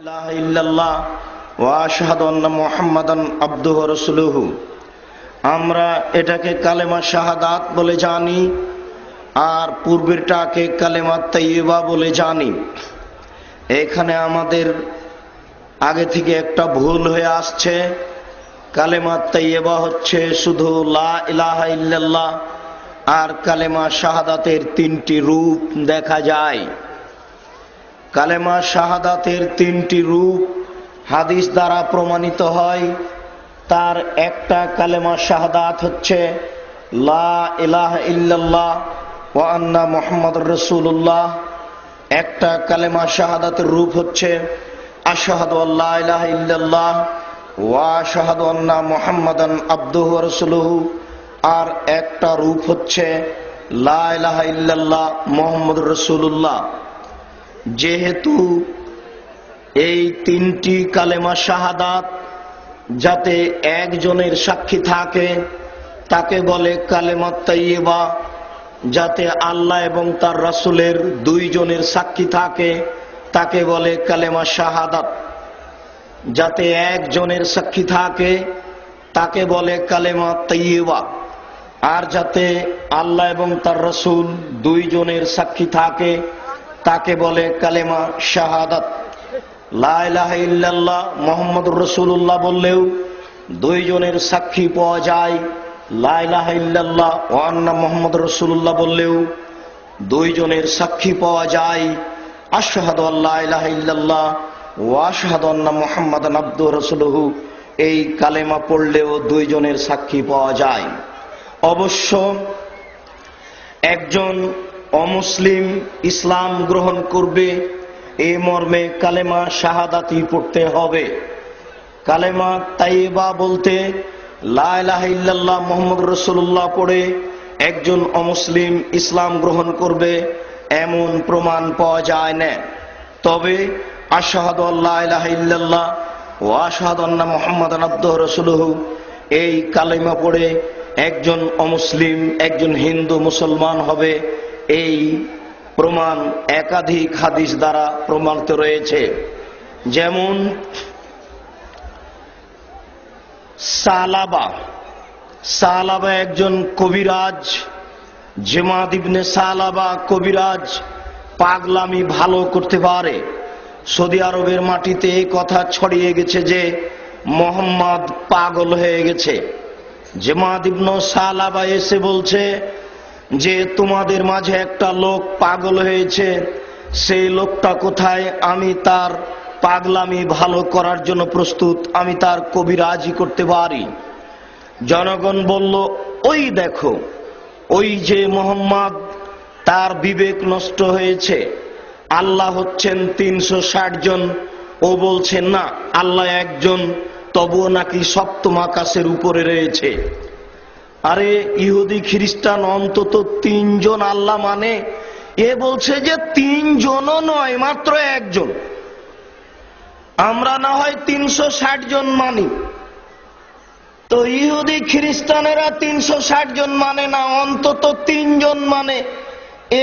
ইলাহা ইল্লাল্লাহ ওয়া আশহাদু আন্না মুহাম্মাদান আবদুহু ওয়া রাসূলুহু। আমরা এটাকে কালেমা শাহাদাত বলে জানি, আর পূর্বেরটাকে কালেমা তাইয়্যিবা বলে জানি। এখানে আমাদের আগে থেকে একটা ভুল হয়ে আসছে। কালেমা তাইয়্যিবা হচ্ছে শুধু লা ইলাহা ইল্লাল্লাহ, আর কালেমা শাহাদাতের তিনটি রূপ দেখা যায়। কালেমা শাহাদাতের তিনটি রূপ হাদিস দ্বারা প্রমাণিত হয়। তার একটা কালেমা শাহাদাত হচ্ছে লা ইলাহা ইল্লাল্লাহ ওয়া আন্না মুহাম্মাদুর রাসূলুল্লাহ। একটা কালেমা শাহাদাতের রূপ হচ্ছে আশহাদু আল্লা ইলাহা ইল্লাল্লাহ ওয়া আশহাদু আন্না মুহাম্মাদান আবদুহু ওয়া রাসূলুহু। আর একটা রূপ হচ্ছে লা ইলাহা ইল্লাল্লাহ মুহাম্মাদুর রাসূলুল্লাহ। যেহেতু এই তিনটি কালেমা শাহাদাত যাতে একজনের সাক্ষী থাকে তাকে বলে কালেমা তাইয়্যিবা, যাতে আল্লাহ এবং তার রাসূলের দুইজনের সাক্ষী থাকে তাকে বলে কালেমা শাহাদাত, যাতে একজনের সাক্ষী থাকে তাকে বলে কালেমা তাইয়্যিবা, আর যাতে আল্লাহ এবং তার রাসূল দুইজনের সাক্ষী থাকে তাকে বলে কালেমা শাহাদাত। লা ইলাহা ইল্লাল্লাহ মুহাম্মাদুর রাসূলুল্লাহ বললেও দুইজনের সাক্ষী পাওয়া যায়। লা ইলাহা ইল্লাল্লাহ ওয়া আন্না মুহাম্মাদুর রাসূলুল্লাহ বললেও দুইজনের সাক্ষী পাওয়া যায়। আশহাদু আল্লা ইলাহা ইল্লাল্লাহ ওয়া আশহাদু আন্না মুহাম্মাদান আবদুহু ওয়া রাসূলুহু, এই কালেমা পড়লেও দুইজনের সাক্ষী পাওয়া যায়। অবশ্য একজন অমুসলিম ইসলাম গ্রহণ করবে এই মর্মে কালেমা শাহাদাতই পড়তে হবে। কালেমা তাইয়্যিবা বলতে লা ইলাহা ইল্লাল্লাহ মুহাম্মাদুর রাসূলুল্লাহ পড়ে একজন অমুসলিম ইসলাম গ্রহণ করবে এমন প্রমাণ পাওয়া যায় না। তবে আশহাদু আল্লা ইলাহা ইল্লাল্লাহ ওয়া আশহাদু আন্না মুহাম্মাদান আবদুহু ওয়া রাসূলুহু, এই কালেমা পড়ে একজন অমুসলিম একজন হিন্দু মুসলমান হবে, এই প্রমাণ একাধিক হাদিস দ্বারা প্রমাণিত রয়েছে। যেমন সালাবা একজন কবিরাজ, জেমাদ ইবনে সালাবা কবিরাজ, পাগলামি ভালো করতে পারে। সৌদি আরবের মাটিতে এই কথা ছড়িয়ে গেছে যে মোহাম্মদ পাগল হয়ে গেছে। জেমাদ ইবনে সালাবা এসে বলছে যে তোমাদের মাঝে একটা লোক পাগল হয়েছে, সেই লোকটা কোথায়? আমি তার পাগলামি ভালো করার জন্য প্রস্তুত, আমি তার কবিরাজি করতে পারি। জনগণ বলল, ওই দেখো, ওই যে মোহাম্মদ, তার বিবেক নষ্ট হয়েছে। আল্লাহ হচ্ছেন 360 জন, ও বলছে না আল্লাহ একজন, তবুও নাকি সপ্তম আকাশের উপরে রয়েছে। আরে ইহুদি খ্রিস্টান অন্তত 3 জন আল্লাহ মানে, এ বলছে যে 3 জনও নয়, মাত্র একজন। আমরা না হয় 360 জন মানি, তো ইহুদি খ্রিস্টানেরা 360 জন মানে না, অন্তত 3 জন মানে।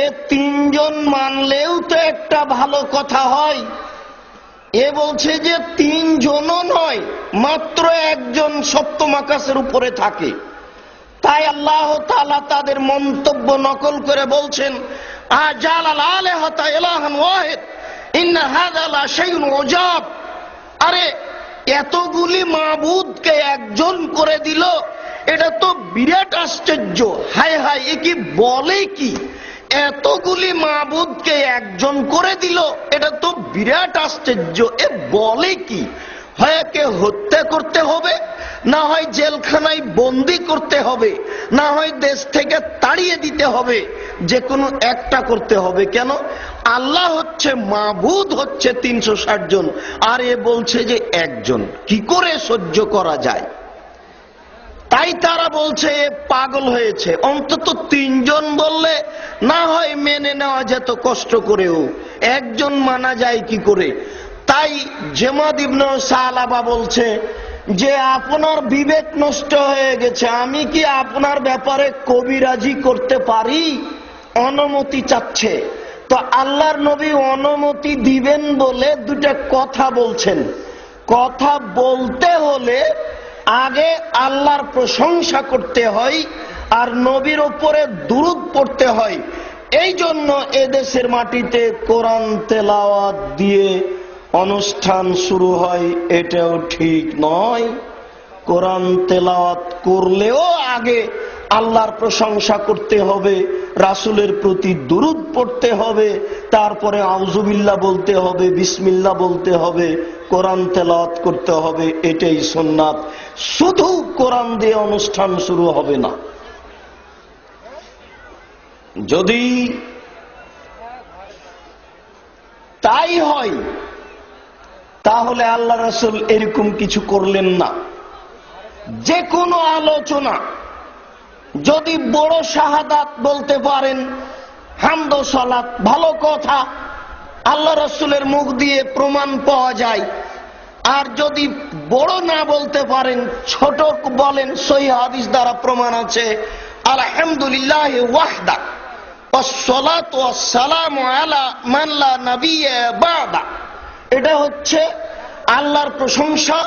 এ 3 জন মানলেও তো একটা ভালো কথা হয়। এ বলছে যে 3 জনও নয়, মাত্র একজন সপ্তম আকাশের উপরে থাকে। তাই আল্লাহ তাআলা তাদের মন্তব্য নকল করে বলছেন, আজালাল আলিহাতা ইলাহান ওয়াহিদ ইন্না হাযা লা শাইউন উজাব। আরে এতগুলি মাবুদকে একজন করে দিল, এটা তো বিরাট আশ্চর্য। হায় হায়, এ কি বলে কি? এতগুলি মাবুদকে একজন করে দিল, এটা তো বিরাট আশ্চর্য। এ বলে কি? হয় একে হত্যা করতে হবে, না হয় জেলখানায় বন্দি করতে হবে, না হয় দেশ থেকে তাড়িয়ে দিতে হবে, যে কোনো একটা করতে হবে। কেন? আল্লাহ হচ্ছে মাবুদ, হচ্ছে 360 জন, আর এ বলছে যে একজন। কি করে সহ্য করা যায়? তাই তারা বলছে এ পাগল হয়েছে। অন্তত 3 জন বললে না হয় মেনে নেওয়া যেত কষ্ট করেও, একজন মানা যায় কি করে? তাই জেমাদ ইবনে সালাবা বলছে যে আপনার বিবেক নষ্ট হয়ে গেছে, আমি কি আপনার ব্যাপারে কবিরাজি করতে পারি? অনুমতি চাচ্ছে। তো আল্লাহর নবী অনুমতি দিবেন বলে দুটা কথা বলছেন। কথা বলতে হলে আগে আল্লাহর প্রশংসা করতে হয় আর নবীর উপরে দুরূদ পড়তে হয়। এই জন্য এদেশের মাটিতে কোরআন তেলাওয়াত দিয়ে অনুষ্ঠান শুরু হয়, এটাও ঠিক নয়। কোরআন তেলাওয়াত করলেও আগে আল্লাহর প্রশংসা করতে হবে, রাসূলের প্রতি দুরূদ পড়তে হবে, তারপরে আউযুবিল্লাহ বলতে হবে, বিসমিল্লাহ বলতে হবে, কোরআন তেলাওয়াত করতে হবে। এটাই সুন্নাত। শুধু কোরআন দিয়ে অনুষ্ঠান শুরু হবে না। যদি তাই হয় তাহলে আল্লাহ রাসূল এরকম কিছু করলেন না। যে কোনো আলোচনা যদি বড় শাহাদাত বলতে পারেন, হামদ ও সালাত, ভালো কথা, আল্লাহ রাসূলের মুখ দিয়ে প্রমাণ পাওয়া যায়। আর যদি বড় না বলতে পারেন, ছোট বলেন, সহিহ হাদিস দ্বারা প্রমাণ আছে। আলহামদুলিল্লাহ ওয়াহদা ওয়াসসালাতু ওয়াসসালামু আলা মান লা নাবিয়্যা বা'দা। এটা হচ্ছে আল্লাহর প্রশংসা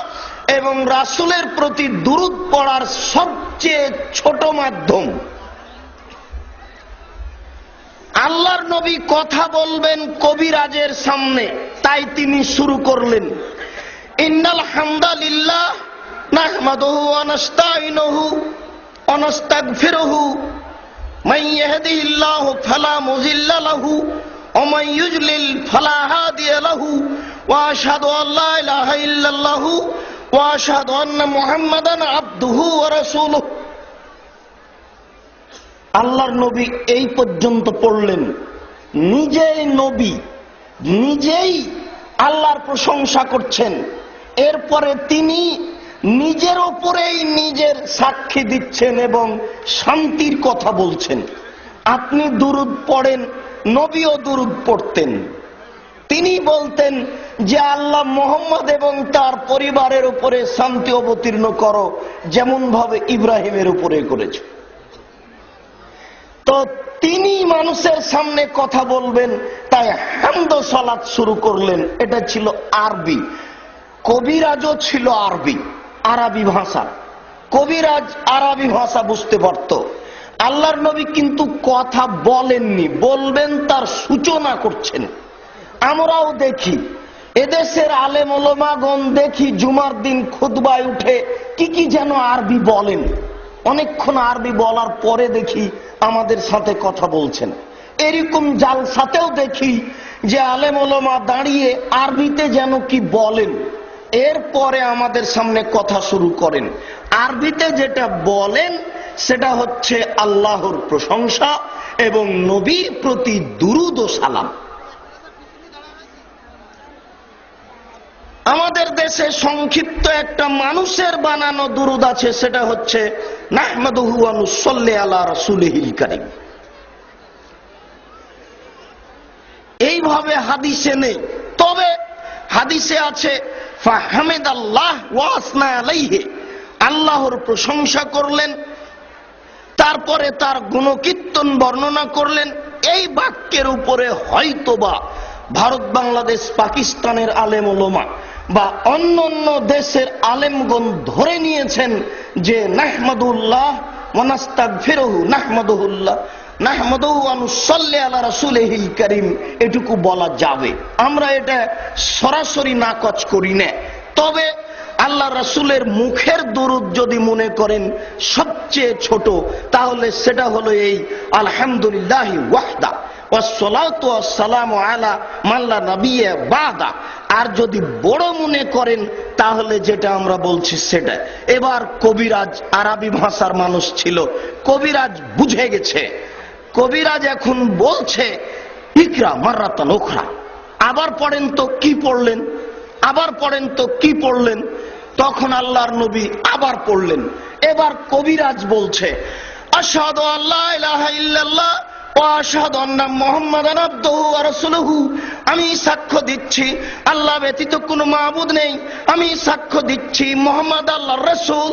এবং রাসূলের প্রতি দুরূদ পড়ার সবচেয়ে ছোট মাধ্যম। আল্লাহর নবী কথা বলবেন কবিরাজের সামনে, তাই তিনি শুরু করলেন, ইন্নাল হামদালিল্লাহ নাহমাদুহু ওয়া নাস্তাঈনুহু ওয়া নাস্তাগফিরুহু মান ইয়াহদিহিল্লাহু ফালা মুযিল্লা লাহু ওয়া মান ইউযলিল ফালা হাদিয়া লাহু ওয়া আশহাদু আল্লা ইলাহা ইল্লাল্লাহু ওয়া আশহাদু আন্না মুহাম্মাদান আবদুহু ওয়া রাসূলুহু। আল্লাহর নবী এই পর্যন্ত পড়লেন। নিজেই নবী, নিজেই আল্লাহর প্রশংসা করছেন। এরপরে তিনি নিজের ওপরেই নিজের সাক্ষী দিচ্ছেন এবং শান্তির কথা বলছেন। আপনি দুরূদ পড়েন, নবীও দুরূদ পড়তেন। তিনি বলতেন যে আল্লাহ মুহাম্মদ এবং তার পরিবারের উপরে শান্তি অবতীর্ণ করো, যেমন ভাবে ইব্রাহিমের উপরে করেছে। তো তিনি মানুষের সামনে কথা বলবেন, তাই হামদ ও সালাত শুরু করলেন। এটা ছিল আরবি। কবিরাজও ছিল আরবি ভাষা। কবিরাজ আরবি ভাষা বুঝতে পারত। আল্লাহর নবী কিন্তু কথা বলেননি, বলবেন তার সূচনা করছেন। আমরাও দেখি এদেশের আলেম ওলামাগণ দেখি জুমার দিন খুতবায় উঠে কি কি যেন আরবি বলেন। অনেকক্ষণ আরবি বলার পরে দেখি আমাদের সাথে কথা বলছেন। এরকম জালসাতেও দেখি যে আলেম ওলামা দাঁড়িয়ে আরবিতে যেন কি বলেন, এরপরে আমাদের সামনে কথা শুরু করেন। আরবিতে যেটা বলেন সেটা হচ্ছে আল্লাহর প্রশংসা এবং নবীর প্রতি দুরূদ ও সালাম। আমাদের দেশে সংক্ষিপ্ত একটা মানুষের বানানো দুরূদ আছে, সেটা হচ্ছে নাহমাদুহু ওয়া নুসাল্লি আলা রাসূলিহিল কারীম। এইভাবে হাদিসে নেই, তবে হাদিসে আছে ফাহামিদাল্লাহ ওয়া আসনা আলাইহি, আল্লাহর প্রশংসা করলেন, তারপরে তার গুণকীর্তন বর্ণনা করলেন। এই বাক্যের উপরে হয়তোবা ভারত, বাংলাদেশ, পাকিস্তানের আলেম ওলামা বা অন্য অন্য দেশের আলেমগণ ধরে নিয়েছেন যে নাহমাদুল্লাহ ওয়া নাস্তাগফিরুহু নাহমাদুহু ওয়া নুসাল্লি আলা রাসূলিহিল কারীম, এটুকু বলা যাবে। আমরা এটা সরাসরি নাকচ করি না। তবে আল্লাহ রাসূলের মুখের দুরূদ যদি মনে করেন সবচেয়ে ছোট, তাহলে সেটা হলো এই আলহামদুলিল্লাহি ওয়াহদা ওয়াসসালাতু ওয়াসসালামু আলা মান লা নাবিয়্যা বা'দা। আর যদি বড় মনে করেন তাহলে যেটা আমরা বলছি সেটা। এবার কবিরাজ আরবি ভাষার মানুষ ছিল, কবিরাজ বুঝে গেছে। কবিরাজ এখন বলছে ইকরা মাররাতান উখরা, আবার পড়েন তো কি পড়লেন, আবার পড়েন তো কি পড়লেন। তখন আল্লাহর নবী আবার পড়লেন। এবার কবিরাজ বলছে আশহাদু আল্লা ইলাহা ইল্লাল্লাহ ওয়া আশহাদু আন্না মুহাম্মাদান আবদুহু ওয়া রাসূলুহু, আমি সাক্ষ্য দিচ্ছি আল্লাহ ব্যতীত কোনো মাবুদ নেই, আমি সাক্ষ্য দিচ্ছি মুহাম্মদ আল্লাহর রাসূল।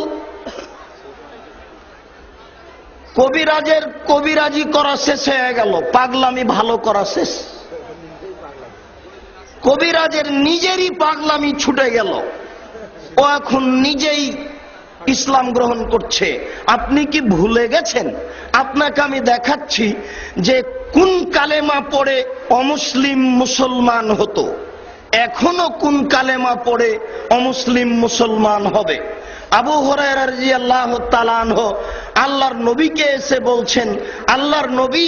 কবিরাজের কবিরাজি করা শেষ হয়ে গেল, পাগলামি ভালো করা শেষ। কবিরাজের নিজেরই পাগলামি ছুটে গেল, ও এখন নিজেই ইসলাম গ্রহণ করছে। আপনি কি ভুলে গেছেন? আপনাকে আমি দেখাচ্ছি যে কোন কালেমা পড়ে অমুসলিম মুসলমান হতো, এখনো কোন কালেমা পড়ে অমুসলিম মুসলমান হবে। আবু হুরায়রা রাদিয়াল্লাহু তাআলা আনহু আল্লাহর নবীকে এসে বলছেন, আল্লাহর নবী,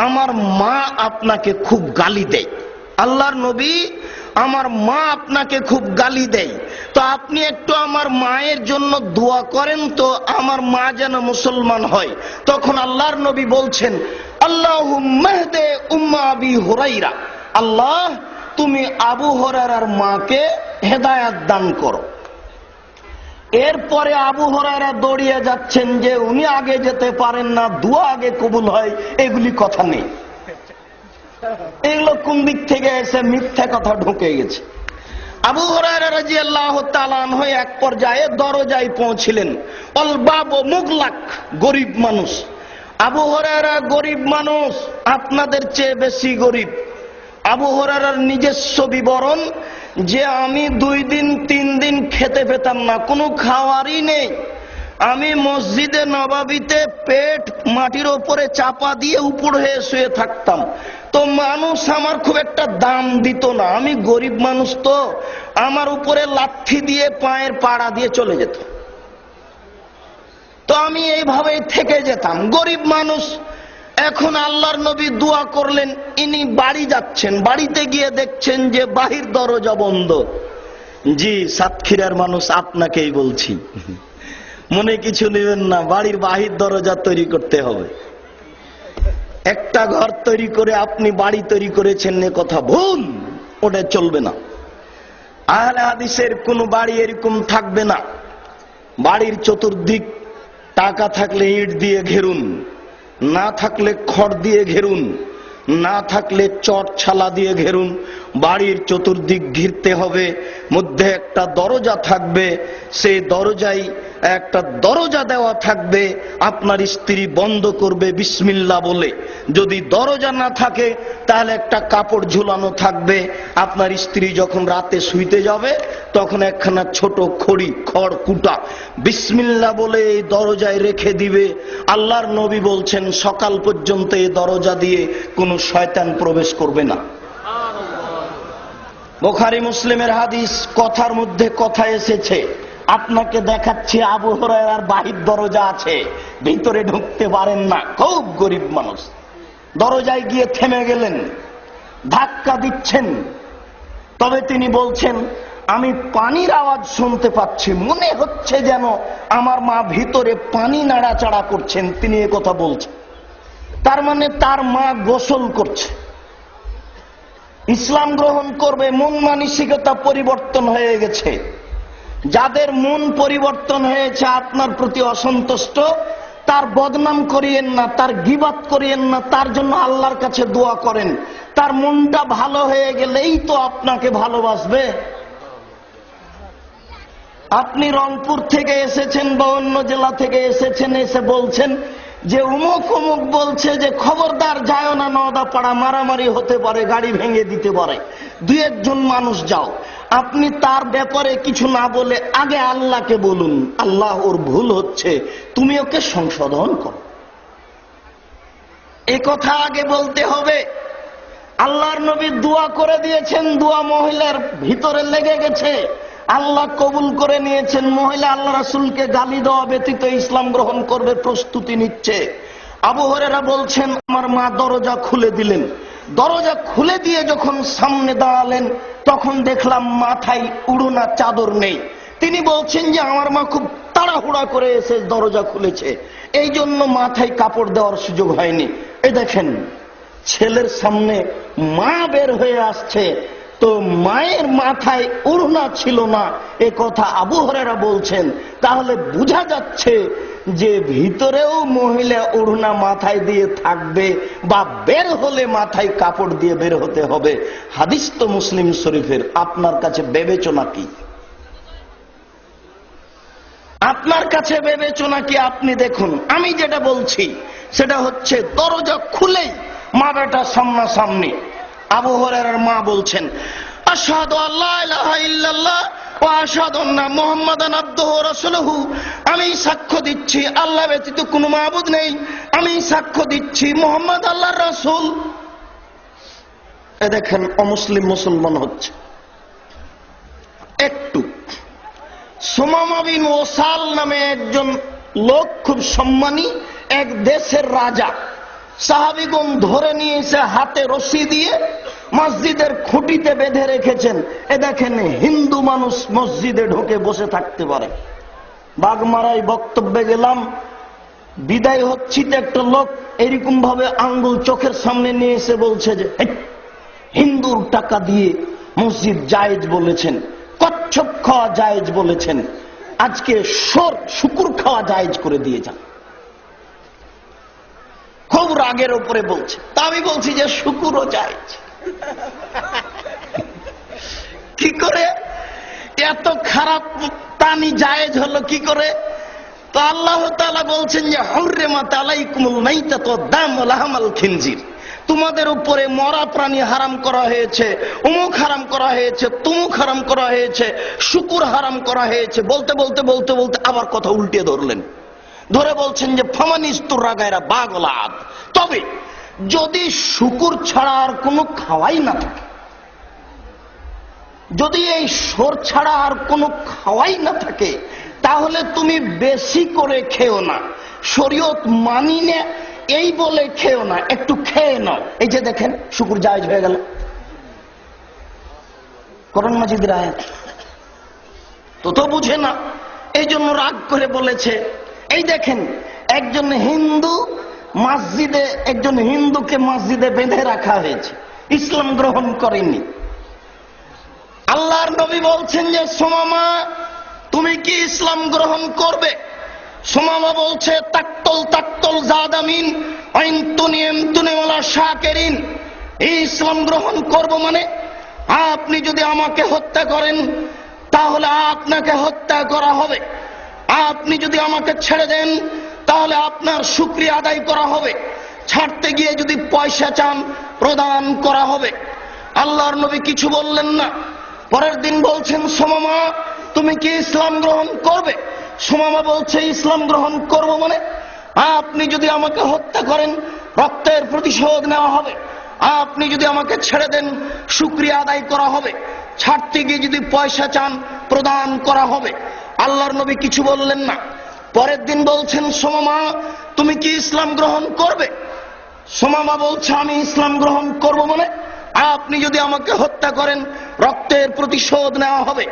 আমার মা আপনাকে খুব গালি দেয়। আল্লাহর নবী, আমার মা আপনাকে খুব গালি দেয়, তো আপনি একটু আমার মায়ের জন্য দোয়া করেন তো, আমার মা যেন মুসলমান হয়। তখন আল্লাহর নবী বলছেন, আল্লাহুম্মা হদে উম্মা আবি হুরায়রা, আল্লাহ তুমি আবু হুরায়রার মাকে হেদায়েত দান করো। এরপরে আবু হুরায়রা দৌড়িয়ে যাচ্ছেন যে উনি আগে যেতে পারেন না, দোয়া আগে কবুল হয়, এগুলি কথা নেই। এগুলো কোন দিক থেকে এসে মিথ্যা কথা ঢুকে গেছে। আবু হুরায়রা রাদিয়াল্লাহু তাআলা আনহু এক পর্যায়ে দরজায় পৌঁছিলেন। অল বাবু মুগলাক, গরিব মানুষ। আবু হুরায়রা গরিব মানুষ, আপনাদের চেয়ে বেশি গরিব। আবু হুরায়রার নিজস্ব বিবরণ যে আমি 2 দিন 3 দিন খেতে পেতাম না, কোনো খাওয়ারই নেই। আমি মসজিদে নববীতে পেট মাটির ওপরে চাপা দিয়ে উপর হয়ে শুয়ে থাকতাম, তো মানুষ আমার খুব একটা দাম দিত না। আমি গরিব মানুষ, তো আমার উপরে লাথি দিয়ে পায়ের পাড়া দিয়ে চলে যেত, তো আমি এইভাবেই থেকে যেতাম, গরিব মানুষ। এখন আল্লাহর নবী দোয়া করলেন, ইনি বাড়ি যাচ্ছেন, বাড়িতে গিয়ে দেখছেন যে বাহির দরজা বন্ধ। জি, সাতক্ষীরার মানুষ আপনাকেই বলছি, মনে কিছু নেবেন না, বাড়ির বাহির দরজা তৈরি করতে হবে। একটা ঘর তৈরি করে আপনি বাড়ি তৈরি করেছেন, এ কথা ভুল, ওটা চলবে না। আহলে হাদিসের কোন বাড়ি এরকম থাকবে না। বাড়ির চতুর্দিক টাকা থাকলে ইট দিয়ে ঘেরুন, না থাকলে খড় দিয়ে ঘেরুন, না থাকলে চট ছালা দিয়ে ঘেরুন। বাড়ির চতুর্দিক ঘিরতে হবে, মধ্যে একটা দরজা থাকবে, সেই দরজায় একটা দরজা দেওয়া থাকবে, আপনার স্ত্রী বন্ধ করবে বিসমিল্লাহ বলে। যদি দরজা না থাকে তাহলে একটা কাপড় ঝুলানো থাকবে, আপনার স্ত্রী যখন রাতে শুইতে যাবে তখন একখানা ছোট খড় কুটা বিসমিল্লাহ বলে এই দরজায় রেখে দিবে। আল্লাহর নবী বলছেন সকাল পর্যন্ত এই দরজা দিয়ে কোনো শয়তান প্রবেশ করবে না। বুখারী মুসলিমের হাদিস, কথার মধ্যে কথা এসেছে। আপনাকে দেখাচ্ছি আবু হুরায়রার বাহির দরজা আছে, ভিতরে ঢুকতে পারেন না, খুব গরিব মানুষ। দরজায় গিয়ে থেমে গেলেন, ধাক্কা দিচ্ছেন, তবে তিনি বলছেন আমি পানির আওয়াজ শুনতে পাচ্ছি, মনে হচ্ছে যেন আমার মা ভিতরে পানি নাড়াচাড়া করছেন। তিনি এ কথা বলছেন, তার মানে তার মা গোসল করছে। ইসলাম গ্রহণ করবে, মন মানসিকতা পরিবর্তন হয়ে গেছে। যাদের মন পরিবর্তন হয়েছে আপনার প্রতি অসন্তুষ্ট, তার বদনাম করিয়েন না, তার গীবাত করিয়েন না, তার জন্য আল্লাহর কাছে দোয়া করেন। তার মনটা ভালো হয়ে গেলেই তো আপনাকে ভালোবাসবে। আপনি রংপুর থেকে এসেছেন বা অন্য জেলা থেকে এসেছেন, এসে বলছেন যে অমুক অমুক বলছে যে খবরদার যায় না, নওদাপাড়া মারামারি হতে পারে, গাড়ি ভেঙে দিতে পারে, 2-1 মানুষ যাও। আপনি তার ব্যাপারে কিছু না বলে আগে আল্লাহকে বলুন, আল্লাহ ওর ভুল হচ্ছে, তুমি ওকে সংশোধন করো। এ কথা আগে বলতে হবে। আল্লাহর নবী দোয়া করে দিয়েছেন, দোয়া মহিলার ভিতরে লেগে গেছে, আল্লাহ কবুল করে নিয়েছেন। মহিলা আল্লাহ রাসূলকে গালি দেওয়া ব্যতীত ইসলাম গ্রহণ করবে প্রস্তুতি নিচ্ছে। আবু হুরায়রা বলছেন আমার মা দরজা খুলে দিলেন। দরজা খুলে দিয়ে যখন সামনে দাঁড়ালেন তখন দেখলাম মাথায় উড়না চাদর নেই। তিনি বলছেন যে আমার মা খুব তাড়াহুড়া করে এসে দরজা খুলেছে, এই জন্য মাথায় কাপড় দেওয়ার সুযোগ হয়নি। এই দেখেন, ছেলের সামনে মা বের হয়ে আসছে, তো মায়ের মাথায় ওড়না ছিল না, এ কথা আবু হুরায়রা বলছেন। তাহলে বোঝা যাচ্ছে যে ভিতরেও মহিলা ওড়না মাথায় দিয়ে থাকবে বা বের হলে মাথায় কাপড় দিয়ে বের হতে হবে। হাদিস তো মুসলিম শরীফের। আপনার কাছে বিবেচনা কি? আপনার কাছে বিবেচনা কি? আপনি দেখুন, আমি যেটা বলছি সেটা হচ্ছে দরজা খুলেই মা বেটা সামনাসামনি। আবু হুরায়রার মা বলছেন আশহাদু আল্লা ইলাহা ইল্লাল্লাহ ওয়া আশহাদু আন্না মুহাম্মাদান আবদুহু ওয়া রাসূলুহু, আমি সাক্ষ্য দিচ্ছি আল্লাহ ব্যতীত কোনো মাবুদ নেই, আমি সাক্ষ্য দিচ্ছি মুহাম্মদ আল্লাহর রাসূল। এ দেখেন অমুসলিম মুসলমান হচ্ছে। একটু সুমামা বিন ওসাল নামে একজন লোক, খুব সম্মানী এক দেশের রাজা, সাহাবীগণ ধরে নিয়ে এসে হাতে রশি দিয়ে মসজিদের খুঁটিতে বেঁধে রেখেছেন। এ দেখেন হিন্দু মানুষ মসজিদে ঢুকে বসে থাকতে পারে। বাগমারায় বক্তব্যে গেলাম, বিদায় হচ্ছি তো একটা লোক এরকম ভাবে আঙ্গুল চোখের সামনে নিয়ে এসে বলছে যে হিন্দুর টাকা দিয়ে মসজিদ জায়েজ বলেছেন, কচ্ছপ খাওয়া জায়েজ বলেছেন, আজকে শুকুর খাওয়া জায়েজ করে দিয়ে যান। খুব রাগের উপরে বলছে। তা আমি বলছি যে শুকুরও জায়েজ। কি করে এত খারাপ প্রাণী জায়েজ হলো কি করে? তো আল্লাহ তাআলা বলছেন যে হুররিমাত আলাইকুমুল মাইতাতু ওয়াদ-দামু ওয়া লাহমুল খিনজির, তোমাদের উপরে মরা প্রাণী হারাম করা হয়েছে, অমুক হারাম করা হয়েছে, তুমুক হারাম করা হয়েছে, শুকুর হারাম করা হয়েছে। বলতে বলতে বলতে বলতে আবার কথা উল্টে ধরলেন, ধরে বলছেন যে ফামানিস্তুররা গায়রা বাগলাদ, তবে যদি শুকুর ছাড়া আর কোনো খাওয়াই না থাকে, যদি এই সর ছাড়া আর কোনো খাওয়াই না থাকে, তাহলে তুমি বেশি করে খেও না, শরীয়ত মানি না এই বলে খেও না, একটু খেয়ে নাও। এই যে দেখেন শুকুর জায়েজ হয়ে গেল, কোরআন মাজিদের আয়াত। তো বুঝে না, এই জন্য রাগ করে বলেছে। এই দেখেন একজন হিন্দু মসজিদে, একজন হিন্দুকে মসজিদে বেঁধে রাখা হয়েছে, ইসলাম গ্রহণ করেনি। আল্লাহর নবী বলছেন যে সুমামা তুমি কি ইসলাম গ্রহণ করবে? সুমামা বলছে তাকতল তাকতল জাদামিন আইনতুনিম তুনিওয়ালা শাকেরিন, এই ইসলাম গ্রহণ করব মানে আপনি যদি আমাকে হত্যা করেন তাহলে আপনাকে হত্যা করা হবে, আপনি যদি আমাকে ছেড়ে দেন তাহলে আপনার শুকরিয়া আদায় করা হবে, ছাড়তে গিয়ে যদি পয়সা চান প্রদান করা হবে। আল্লাহর নবী কিছু বললেন না। পরের দিন বলছেন সুমামা তুমি কি ইসলাম গ্রহণ করবে? সুমামা বলছে ইসলাম গ্রহণ করব মানে আপনি যদি আমাকে হত্যা করেন রক্তের প্রতিশোধ নেওয়া হবে, আপনি যদি আমাকে ছেড়ে দেন শুকরিয়া আদায় করা হবে, ছাড়তে গিয়ে যদি পয়সা চান প্রদান করা হবে। আল্লাহর নবী কিছু বললেন না। পরের দিন বলছেন সুমামা তুমি কি ইসলাম গ্রহণ করবে? সুমামা বলছে আমি ইসলাম গ্রহণ করব মানে আপনি যদি আমাকে হত্যা করেন রক্তের প্রতিশোধ নেওয়া হবে,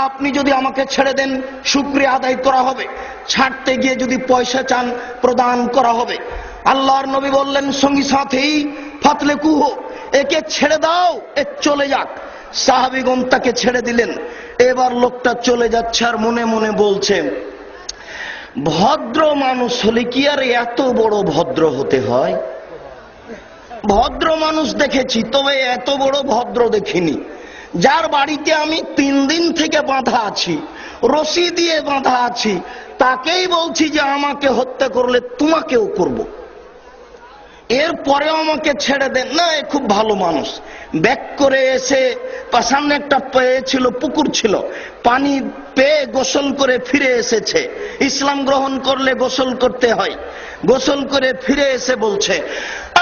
আপনি যদি আমাকে ছেড়ে দেন শুকরিয়া আদায় করা হবে, ছাড়তে গিয়ে যদি পয়সা চান প্রদান করা হবে। আল্লাহর নবী বললেন সঙ্গী সাথী ফাতলে কুহো, একে ছেড়ে দাও, এ চলে যাক। সাহাবীগণ তাকে ছেড়ে দিলেন। এবার লোকটা চলে যাচ্ছে আর মনে মনে বলছে ভদ্র মানুষ হলে কি আর এত বড় ভদ্র হতে হয়? ভদ্র মানুষ দেখেছি, তবে এত বড় ভদ্র দেখিনি। যার বাড়িতে আমি 3 দিন থেকে বাঁধা আছি, রশি দিয়ে বাঁধা আছি, তাকেই বলছি যে আমাকে হত্যা করলে তোমাকেও করব, এরপরে আমাকে ছেড়ে দেন না। এ খুব ভালো মানুষ। ব্যাক করে এসে সামনে একটা ছিল, পুকুর ছিল, পানি পেয়ে গোসল করে ফিরে এসেছে। ইসলাম গ্রহণ করলে গোসল করতে হয়। গোসল করে ফিরে এসে বলছে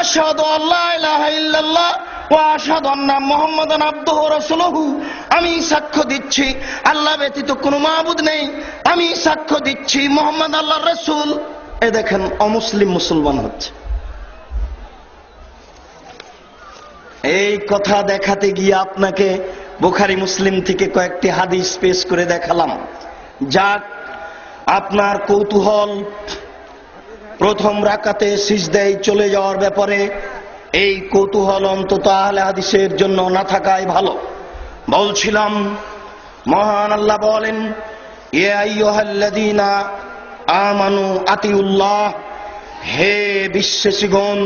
আশহাদু আল্লা ইলাহা ইল্লাল্লাহ ওয়া আশহাদু আন্না মুহাম্মাদান আবদুহু ওয়া রাসূলুহু, আমি সাক্ষ্য দিচ্ছি আল্লাহ ব্যতীত কোনো মাবুদ নেই, আমি সাক্ষ্য দিচ্ছি মুহাম্মদ আল্লাহর রাসূল। এ দেখেন অমুসলিম মুসলমান হচ্ছে। এই কথা দেখাতে গিয়ে আপনাকে বুখারী মুসলিম থেকে কয়েকটি হাদিস পেশ করে দেখালাম। যাক, আপনার কৌতূহল প্রথম রাকাতে সিজদায় চলে যাওয়ার ব্যাপারে, এই কৌতূহল অন্তত আহলে হাদিসের জন্য না থাকাই ভালো। বলছিলাম মহান আল্লাহ বলেন ইয়া আইয়ুহাল্লাযীনা আমানু আতিউল্লাহ, হে বিশ্বাসীগণ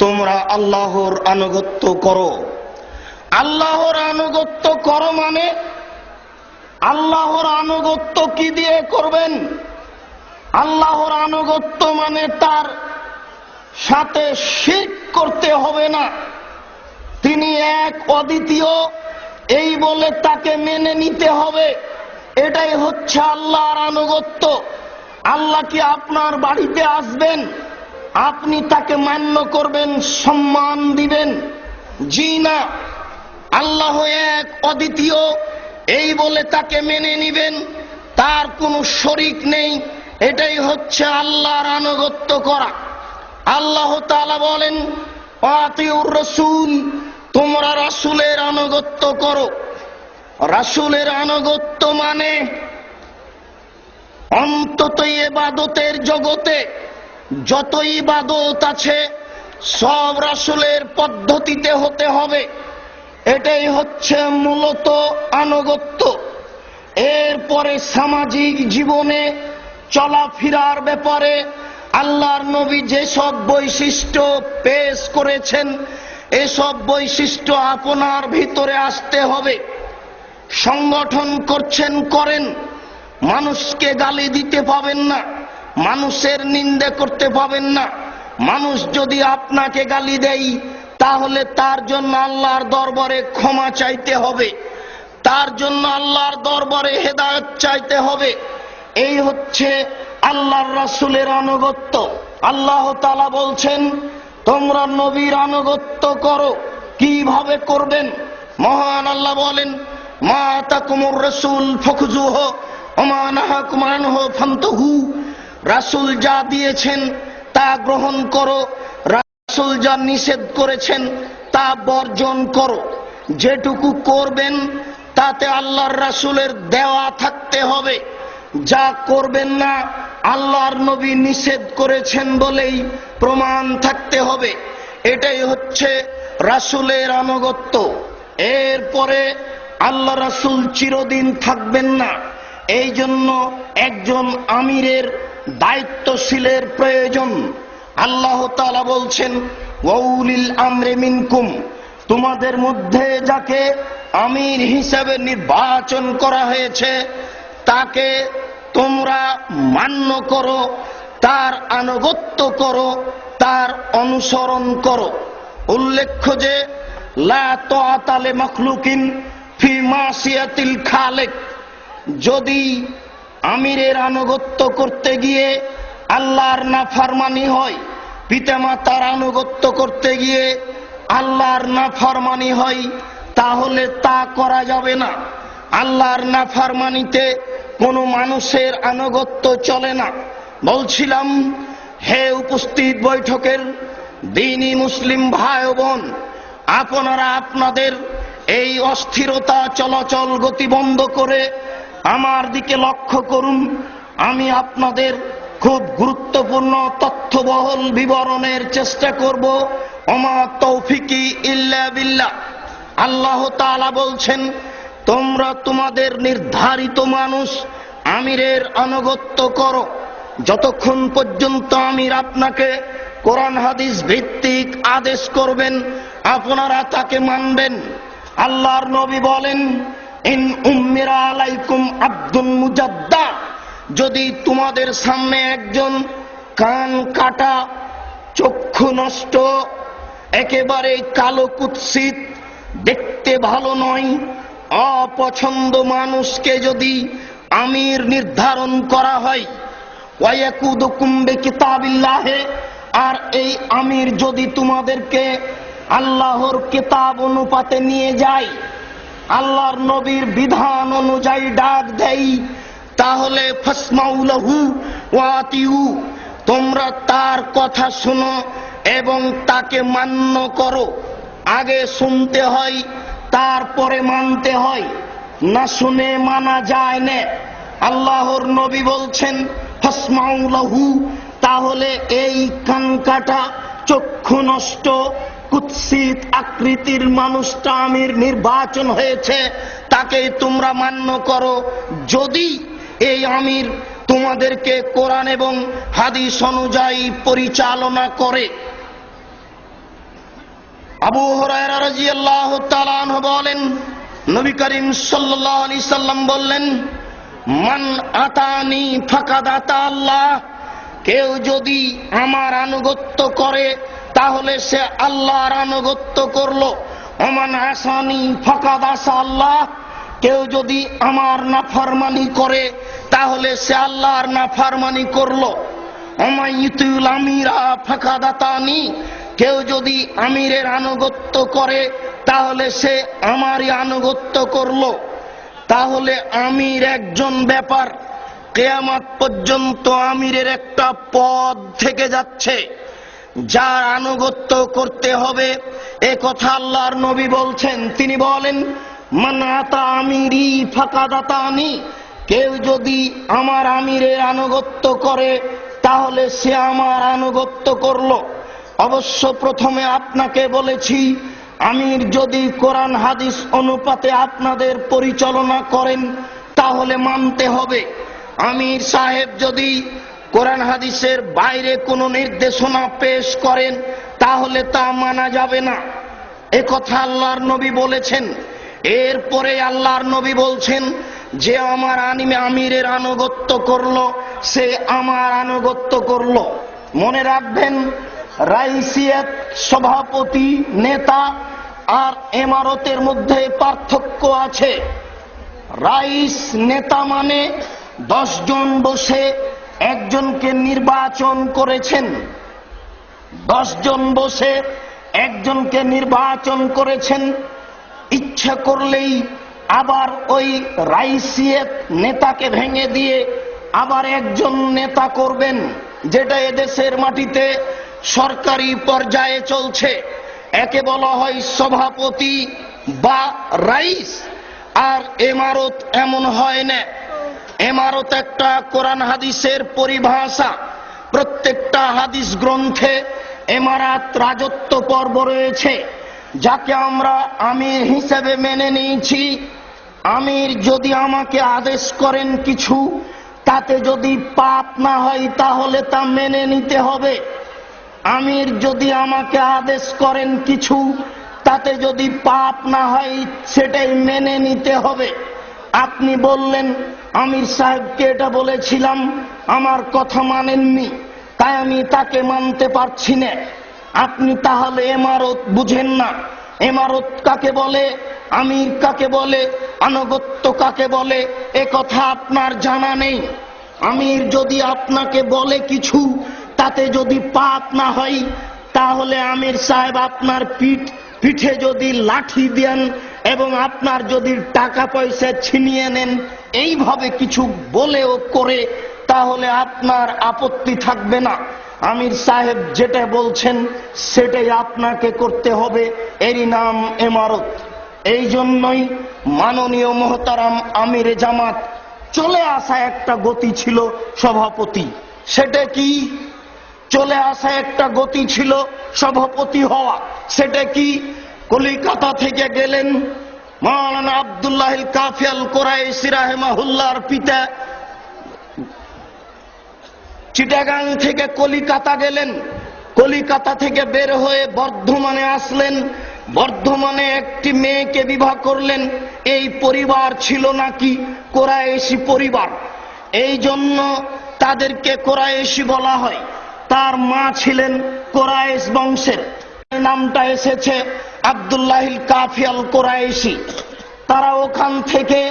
তোমরা আল্লাহর আনুগত্য করো। আল্লাহর আনুগত্য করো মানে আল্লাহর আনুগত্য কি দিয়ে করবেন? আল্লাহর আনুগত্য মানে তার সাথে শিরক করতে হবে না। তিনি এক অদ্বিতীয়, এই বলে তাকে মেনে নিতে হবে। এটাই হচ্ছে আল্লাহর আনুগত্য। আল্লাহ কি আপনার বাড়িতে আসবেন, আপনি তাকে মান্য করবেন, সম্মান দিবেন? জি না। আল্লাহ এক, অদ্বিতীয়, এই বলে তাকে মেনে নিবেন, তার কোনো শরীক নেই। এটাই হচ্ছে আল্লাহর আনুগত্য করা। আল্লাহ তাআলা বলেন, আতিউর রাসূল, তোমরা রাসূলের আনুগত্য করো। রাসূলের আনুগত্য মানে অন্তত ইবাদতের জগতে যত ইবাদত আছে সব রাসূলের পদ্ধতিতে হতে হবে। এটাই হচ্ছে মূলত আনুগত্য। এরপরে সামাজিক জীবনে চলাফেরার ব্যাপারে আল্লাহর নবী যেসব বৈশিষ্ট্য পেশ করেছেন, এসব বৈশিষ্ট্য আপনার ভিতরে আসতে হবে। সংগঠন করছেন, করেন, মানুষকে গালি দিতে পাবেন না, মানুষের নিন্দে করতে পাবেন না। মানুষ যদি আপনাকে গালি দেয় তাহলে তার জন্য আল্লাহর দরবারে ক্ষমা চাইতে হবে, তার জন্য আল্লাহর দরবারে হেদায়েত চাইতে হবে। এই হচ্ছে আল্লাহর রাসূলের আনুগত্য। আল্লাহ তাআলা বলছেন, তোমরা নবীর আনুগত্য করো। কিভাবে করবেন? মহান আল্লাহ বলেন, মা আতাকুমুর রাসূল ফাখুযুহু ওয়া মা নাহাকুম আনহু ফান্তাহু। রাসূল যা দিয়েছেন তা গ্রহণ করো, রাসূল যা নিষেধ করেছেন তা বর্জন করো। যেটুকু করবেন তাতে আল্লাহর রাসূলের দেওয়া থাকতে হবে। যা করবেন না আল্লাহর নবী নিষেধ করেছেন বলেই প্রমাণ থাকতে হবে। এটাই হচ্ছে রাসূলের আনুগত্য। এরপরে আল্লাহ রাসূল চিরদিন থাকবেন না, এই জন্য একজন আমিরের, দায়িত্বশীলের প্রয়োজন। আল্লাহ তাআলা বলছেন, ওয়াউলিল আমরি মিনকুম, তোমাদের মধ্যে যাকে আমির হিসেবে নির্বাচন করা হয়েছে তাকে তোমরা মান্য করো, তার আনুগত্য করো, তার অনুসরণ করো। উল্লেখ্য যে লা তাআতা লিমাখলুকিন ফি মাসিয়াতিল খালিক, যদি আমিরের আনুগত্য করতে গিয়ে আল্লাহর নাফরমানি হয়, পিতামাতার আনুগত্য করতে গিয়ে আল্লাহর নাফরমানি হয়, তাহলে তা করা যাবে না। আল্লাহর নাফরমানিতে কোনো মানুষের আনুগত্য চলে না। বলছিলাম, হে উপস্থিত বৈঠকের দ্বীনি মুসলিম ভাই ও বোন, আপনারা আপনাদের এই অস্থিরতা, চলাচল, গতি বন্ধ করে আমার দিকে লক্ষ্য করুন। আমি আপনাদের খুব গুরুত্বপূর্ণ তথ্যবহুল বিবরণের চেষ্টা করব। ওমা তৌফিকি ইল্লা বিল্লাহ। আল্লাহ তাআলা বলছেন, তোমরা তোমাদের নির্ধারিত মানুষ আমিরের আনুগত্য করো। যতক্ষণ পর্যন্ত আমির আপনাকে কোরআন হাদিস ভিত্তিক আদেশ করবেন আপনারা তাকে মানবেন। আল্লাহর নবী বলেন, ইন উম্মিরা আলাইকুম আব্দুন মুজাদ্দা, যদি তোমাদের সামনে একজন কান কাটা, চক্ষু নষ্ট, একেবারে কালো কুৎসিত, দেখতে ভালো নয়, অপছন্দ মানুষকে যদি আমির নির্ধারণ করা হয়, ওয়ায়াকুদুকুম বিকিতাবিল্লাহি, আর এই আমির যদি তোমাদেরকে আল্লাহর কিতাব অনুপাতে নিয়ে যায়, আল্লাহর নবীর বিধান অনুযায়ী ডাক দেয়, তাহলে ফাসমাউ লাহু ওয়া আতিউ, তোমরা তার কথা শোনো এবং তাকে মান্য করো। আগে শুনতে হয়, তারপরে মানতে হয়, না শুনে মানা যায় না। আল্লাহর নবী বলছেন ফাসমাউ লাহু, তাহলে এই কান কাটা, চক্ষু নষ্ট, কুৎসিত আকৃতির মানুষটা আমির নির্বাচন হয়েছে, তাকে তোমরা মান্য করো। যদি এই আমির তোমাদেরকে কোরআন এবং হাদিস অনুযায়ী পরিচালনা করে। আবু হুরায়রা রাদিয়াল্লাহু তাআলা আনহু বলেন, নবী করিম সাল্লাল্লাহু আলাইহি সাল্লাম বললেন, মান আতানি ফাকাদ আতা আল্লাহ, কেউ যদি আমার আনুগত্য করে তাহলে সে আল্লাহর আনুগত্য করলো। ওমান আসানি ফাকাদ আসা আল্লাহ, কেউ যদি আমার নাফরমানি করে তাহলে সে আল্লাহর নাফরমানি করলো। ওমাইতুল আমিরা ফাকাদ আতানি, কেউ যদি আমিরের আনুগত্য করে তাহলে সে আমারই আনুগত্য করলো। তাহলে আমির একজন ব্যাপার, কিয়ামত পর্যন্ত আমিরের একটা পদ থেকে যাচ্ছে যার আনুগত্য করতে হবে। এ কথা আল্লাহর নবী বলছেন। তিনি বলেন, মান আতা আমিরি ফাকাদ আতানি, কেউ যদি আমার আমিরের আনুগত্য করে তাহলে সে আমার আনুগত্য করলো। অবশ্য প্রথমে আপনাকে বলেছি, আমির যদি কোরআন হাদিস অনুপাতে আপনাদের পরিচালনা করেন তাহলে মানতে হবে। আমির সাহেব যদি কোরআন হাদিসের বাইরে কোনো নির্দেশনা পেশ করেন তাহলে তা মানা যাবে না। এ কথা আল্লাহর নবী বলেছেন। এরপরে আল্লাহর নবী বলছেন, যে আমার আমিরের আনুগত্য করলো সে আমার আনুগত্য করলো। মনে রাখবেন, রাইসিয়াত সভাপতি নেতা আর ইমারতের মধ্যে পার্থক্য আছে। রাইস নেতা মানে 10 জন বসে একজনকে নির্বাচন করেছেন, 10 জন বসে একজনকে নির্বাচন করেছেন। ইচ্ছা করলেই আবার ওই রাইসিয়াত নেতাকে ভেঙে দিয়ে আবার একজন নেতা করবেন, যেটা এদেশের মাটিতে সরকারি পর্যায়ে চলছে। একে বলা হয় সভাপতি বা রাইস। আর ইমারত এমন হয় না। ইমারত একটা কোরআন হাদিসের পরিভাষা। প্রত্যেকটা হাদিস গ্রন্থে ইমারাত রাজত্ব পর্ব রয়েছে, যাকে আমরা আমির হিসেবে মেনে নিয়েছি। আমির যদি আমাকে আদেশ করেন কিছু, তাতে যদি পাপ না হয় তাহলে তা মেনে নিতে হবে। আমির যদি আমাকে আদেশ করেন কিছু, তাতে যদি পাপ না হয় সেটাই মেনে নিতে হবে। আপনি বললেন, আমির সাহেবকে এটা বলেছিলাম, আমার কথা মানেননি, তাই আমি তাকে মানতে পারছি না। আপনি তাহলে ইমারত বুঝেন না। ইমারত কাকে বলে, আমির কাকে বলে, আনুগত্য কাকে বলে, এ কথা আপনার জানা নেই। আমির যদি আপনাকে বলে কিছু, তাতে যদি পাপ না হয় তাহলে আমির সাহেব আপনার পিঠে যদি লাঠি দেন এবং আপনার যদি টাকা পয়সা ছিনিয়ে নেন, এইভাবে কিছু বলেও করে, তাহলে আপনার আপত্তি থাকবে না। আমির সাহেব যেটা বলছেন সেটাই আপনাকে করতে হবে। এরই নাম ইমারত। এই জন্যই মাননীয় মোহতারাম আমিরে জামাত চলে আসা একটা গতি ছিল সভাপতি। সেটা কি? চলে আসা একটা গতি ছিল সভাপতি হওয়া। সেটা কি? কলিকাতা থেকে গেলেন মাওলানা আব্দুল্লাহ কাফি আল কুরাইশি রাহিমাহুল্লাহর পিতা। চিটাগাং থেকে কলিকাতা গেলেন, কলিকাতা থেকে বের হয়ে বর্ধমানে আসলেন। বর্ধমানে একটি মেয়েকে বিবাহ করলেন। এই পরিবার ছিল নাকি কুরাইশি পরিবার, এই জন্য তাদেরকে কুরাইশি বলা হয়। তার মা ছিলেন কুরাইশ বংশের, নামটা এসেছে আব্দুল্লাহ কাফি আল কুরাইশি। তারা ওখান থেকে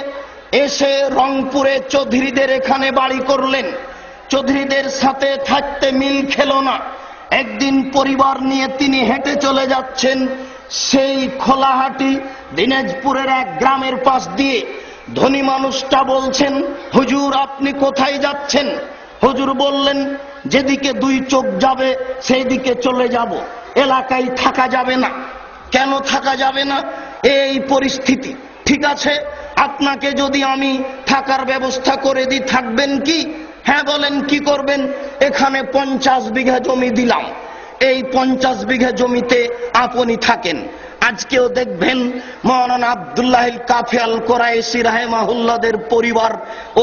এসে রংপুরে চৌধুরীদের এখানে বাড়ি করলেন। চৌধুরীদের সাথে থাকতে মিল খেল না। একদিন পরিবার নিয়ে তিনি হেঁটে চলে যাচ্ছেন সেই খোলাহাটি দিনাজপুরের এক গ্রামের পাশ দিয়ে। ধনী মানুষটা বলছেন, হুজুর আপনি কোথায় যাচ্ছেন? হুজুর বললেন, যেদিকে 2 চোখ যাবে সেই দিকে চলে যাব, এলাকায় থাকা যাবে না। কেন থাকা যাবে না? এই পরিস্থিতি। ঠিক আছে, আপনাকে যদি আমি থাকার ব্যবস্থা করে দিই, থাকবেন কি? হ্যাঁ। বলেন কি করবেন? এখানে 50 বিঘা জমি দিলাম, এই 50 বিঘা জমিতে আপনি থাকেন। আজকেও দেখবেন মাওলানা আব্দুল্লাহ কাফি আল কুরাইশি রাহিমাহুল্লাহদের পরিবার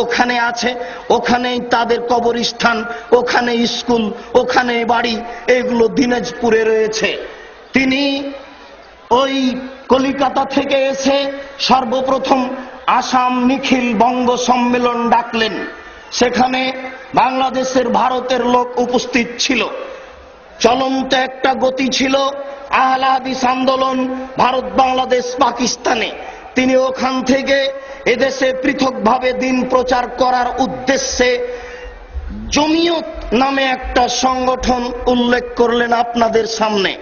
ওখানে আছে, ওখানেই তাদের কবরস্থান, ওখানে স্কুল, ওখানে বাড়ি, এগুলো দিনাজপুরে রয়েছে। তিনি ওই কলিকাতা থেকে এসে সর্বপ্রথম আসাম নিখিল বঙ্গ সম্মেলন ডাকলেন। সেখানে বাংলাদেশের, ভারতের লোক উপস্থিত ছিল। চলন্ত একটা গতি ছিল আহলে হাদিস আন্দোলন ভারত, বাংলাদেশ, পাকিস্তানে, তিনি ওখান থেকে এদেশে পৃথকভাবে দিন প্রচার করার উদ্দেশ্যে জমিয়ত নামে একটা সংগঠন উল্লেখ করলেন আপনাদের সামনে,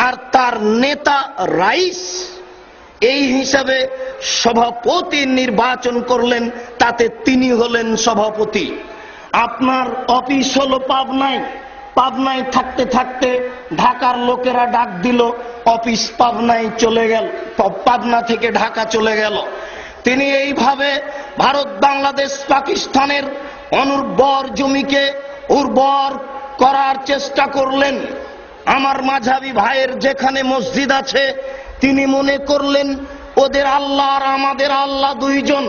আর তার নেতা রাইস এই হিসাবে সভাপতি নির্বাচন করলেন, তাতে তিনি হলেন সভাপতি। আপনার অফিস হলো পাবনায়, পাবনায় থাকতে থাকতে ঢাকার লোকেরা ডাক দিল, অফিস পাবনায় চলে গেল, পাবনা থেকে ঢাকা চলে গেল। তিনি এইভাবে ভারত, বাংলাদেশ, পাকিস্তানের অনুর্বর জমিকে উর্বর করার চেষ্টা করলেন। আমার মাঝাবি ভাইয়ের যেখানে মসজিদ আছে, তিনি মনে করলেন ওদের আল্লাহ আর আমাদের আল্লাহ দুইজন,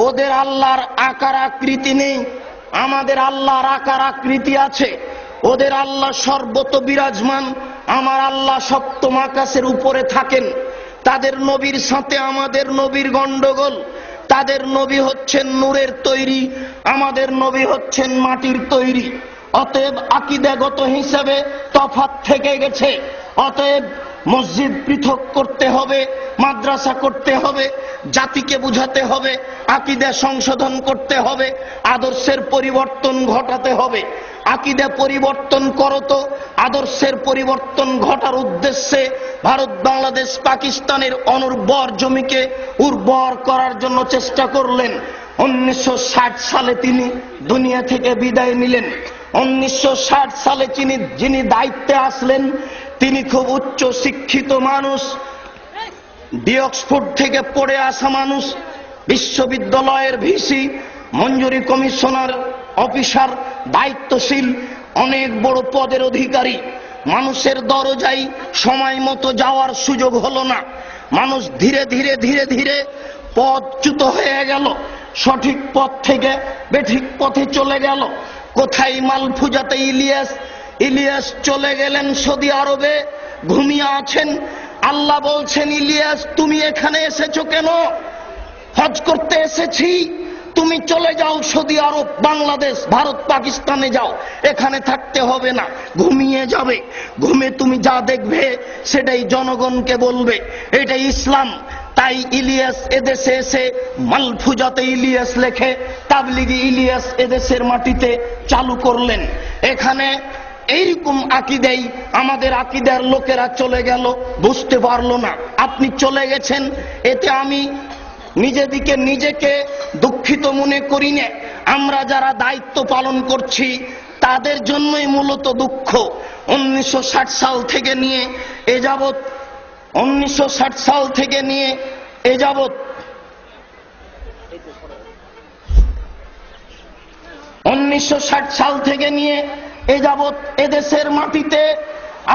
ওদের আল্লাহর আকার আকৃতি নেই, আমাদের আল্লাহর আকার আকৃতি আছে। ওদের আল্লাহ সর্বত বিরাজমান, আমার আল্লাহ সপ্তম আকাশের উপরে থাকেন। তাদের নবীর সাথে আমাদের নবীর গন্ডগোল, তাদের নবী হচ্ছেন নূরের তৈরি, আমাদের নবী হচ্ছেন মাটির তৈরি। অতএব আকীদাগত হিসাবে তফাৎ থেকে গেছে। অতএব মসজিদ পৃথক করতে হবে, মাদ্রাসা করতে হবে, জাতিকে বুঝাতে হবে, আকীদা সংশোধন করতে হবে, আদর্শের পরিবর্তন ঘটাতে হবে। আকীদা পরিবর্তন করো তো আদর্শের পরিবর্তন ঘটার উদ্দেশ্যে ভারত, বাংলাদেশ, পাকিস্তানের অনুর্বর জমিকে উর্বর করার জন্য চেষ্টা করলেন। 1960 সালে তিনি দুনিয়া থেকে বিদায় নিলেন। 1960 সালে যিনি দায়িত্বে আসলেন, তিনি খুব উচ্চ শিক্ষিত মানুষ, অক্সফোর্ড থেকে পড়ে আসা মানুষ, বিশ্ববিদ্যালয়ের ভিসি, মঞ্জুরি কমিশনার অফিসার, দায়িত্বশীল, অনেক বড় পদের অধিকারী। মানুষের দরজায় সময় মতো যাওয়ার সুযোগ হলো না। মানুষ ধীরে ধীরে ধীরে ধীরে পথচ্যুত হয়ে গেল, সঠিক পথ থেকে বেঠিক পথে চলে গেল। কোথায় মালফুজাতে ইলিয়াস চলে গেলেন সৌদি আরবে, ঘুমিয়ে আছেন। আল্লাহ বলছেন, ইলিয়াস তুমি এখানে এসেছো কেন? হজ করতে এসেছি, তুমি চলে যাও সৌদি আরব, বাংলাদেশ, ভারত, পাকিস্তানে যাও, এখানে থাকতে হবে না, ঘুমিয়ে যাবে। ঘুমে তুমি যা দেখবে সেটাই জনগণকে বলবে, এটাই ইসলাম। তাই ইলিয়াস এদেশে এসে মালফুজাতে ইলিয়াস লেখে তাবলিগি ইলিয়াস এদেশের মাটিতে চালু করলেন। এখানে এইরকম আকীদাই আমাদের আকীদার লোকেরা চলে গেল, বুঝতে পারলো না। আপনি চলে গেছেন, এতে আমি নিজেকে দুঃখিত মনে করি না। আমরা যারা দায়িত্ব পালন করছি তাদের জন্যই মূলত দুঃখ। 1960 সাল থেকে নিয়ে এ যাবৎ 1960 সাল থেকে নিয়ে এ যাবৎ 1960 সাল থেকে নিয়ে এ যাবৎ এদেশের মাটিতে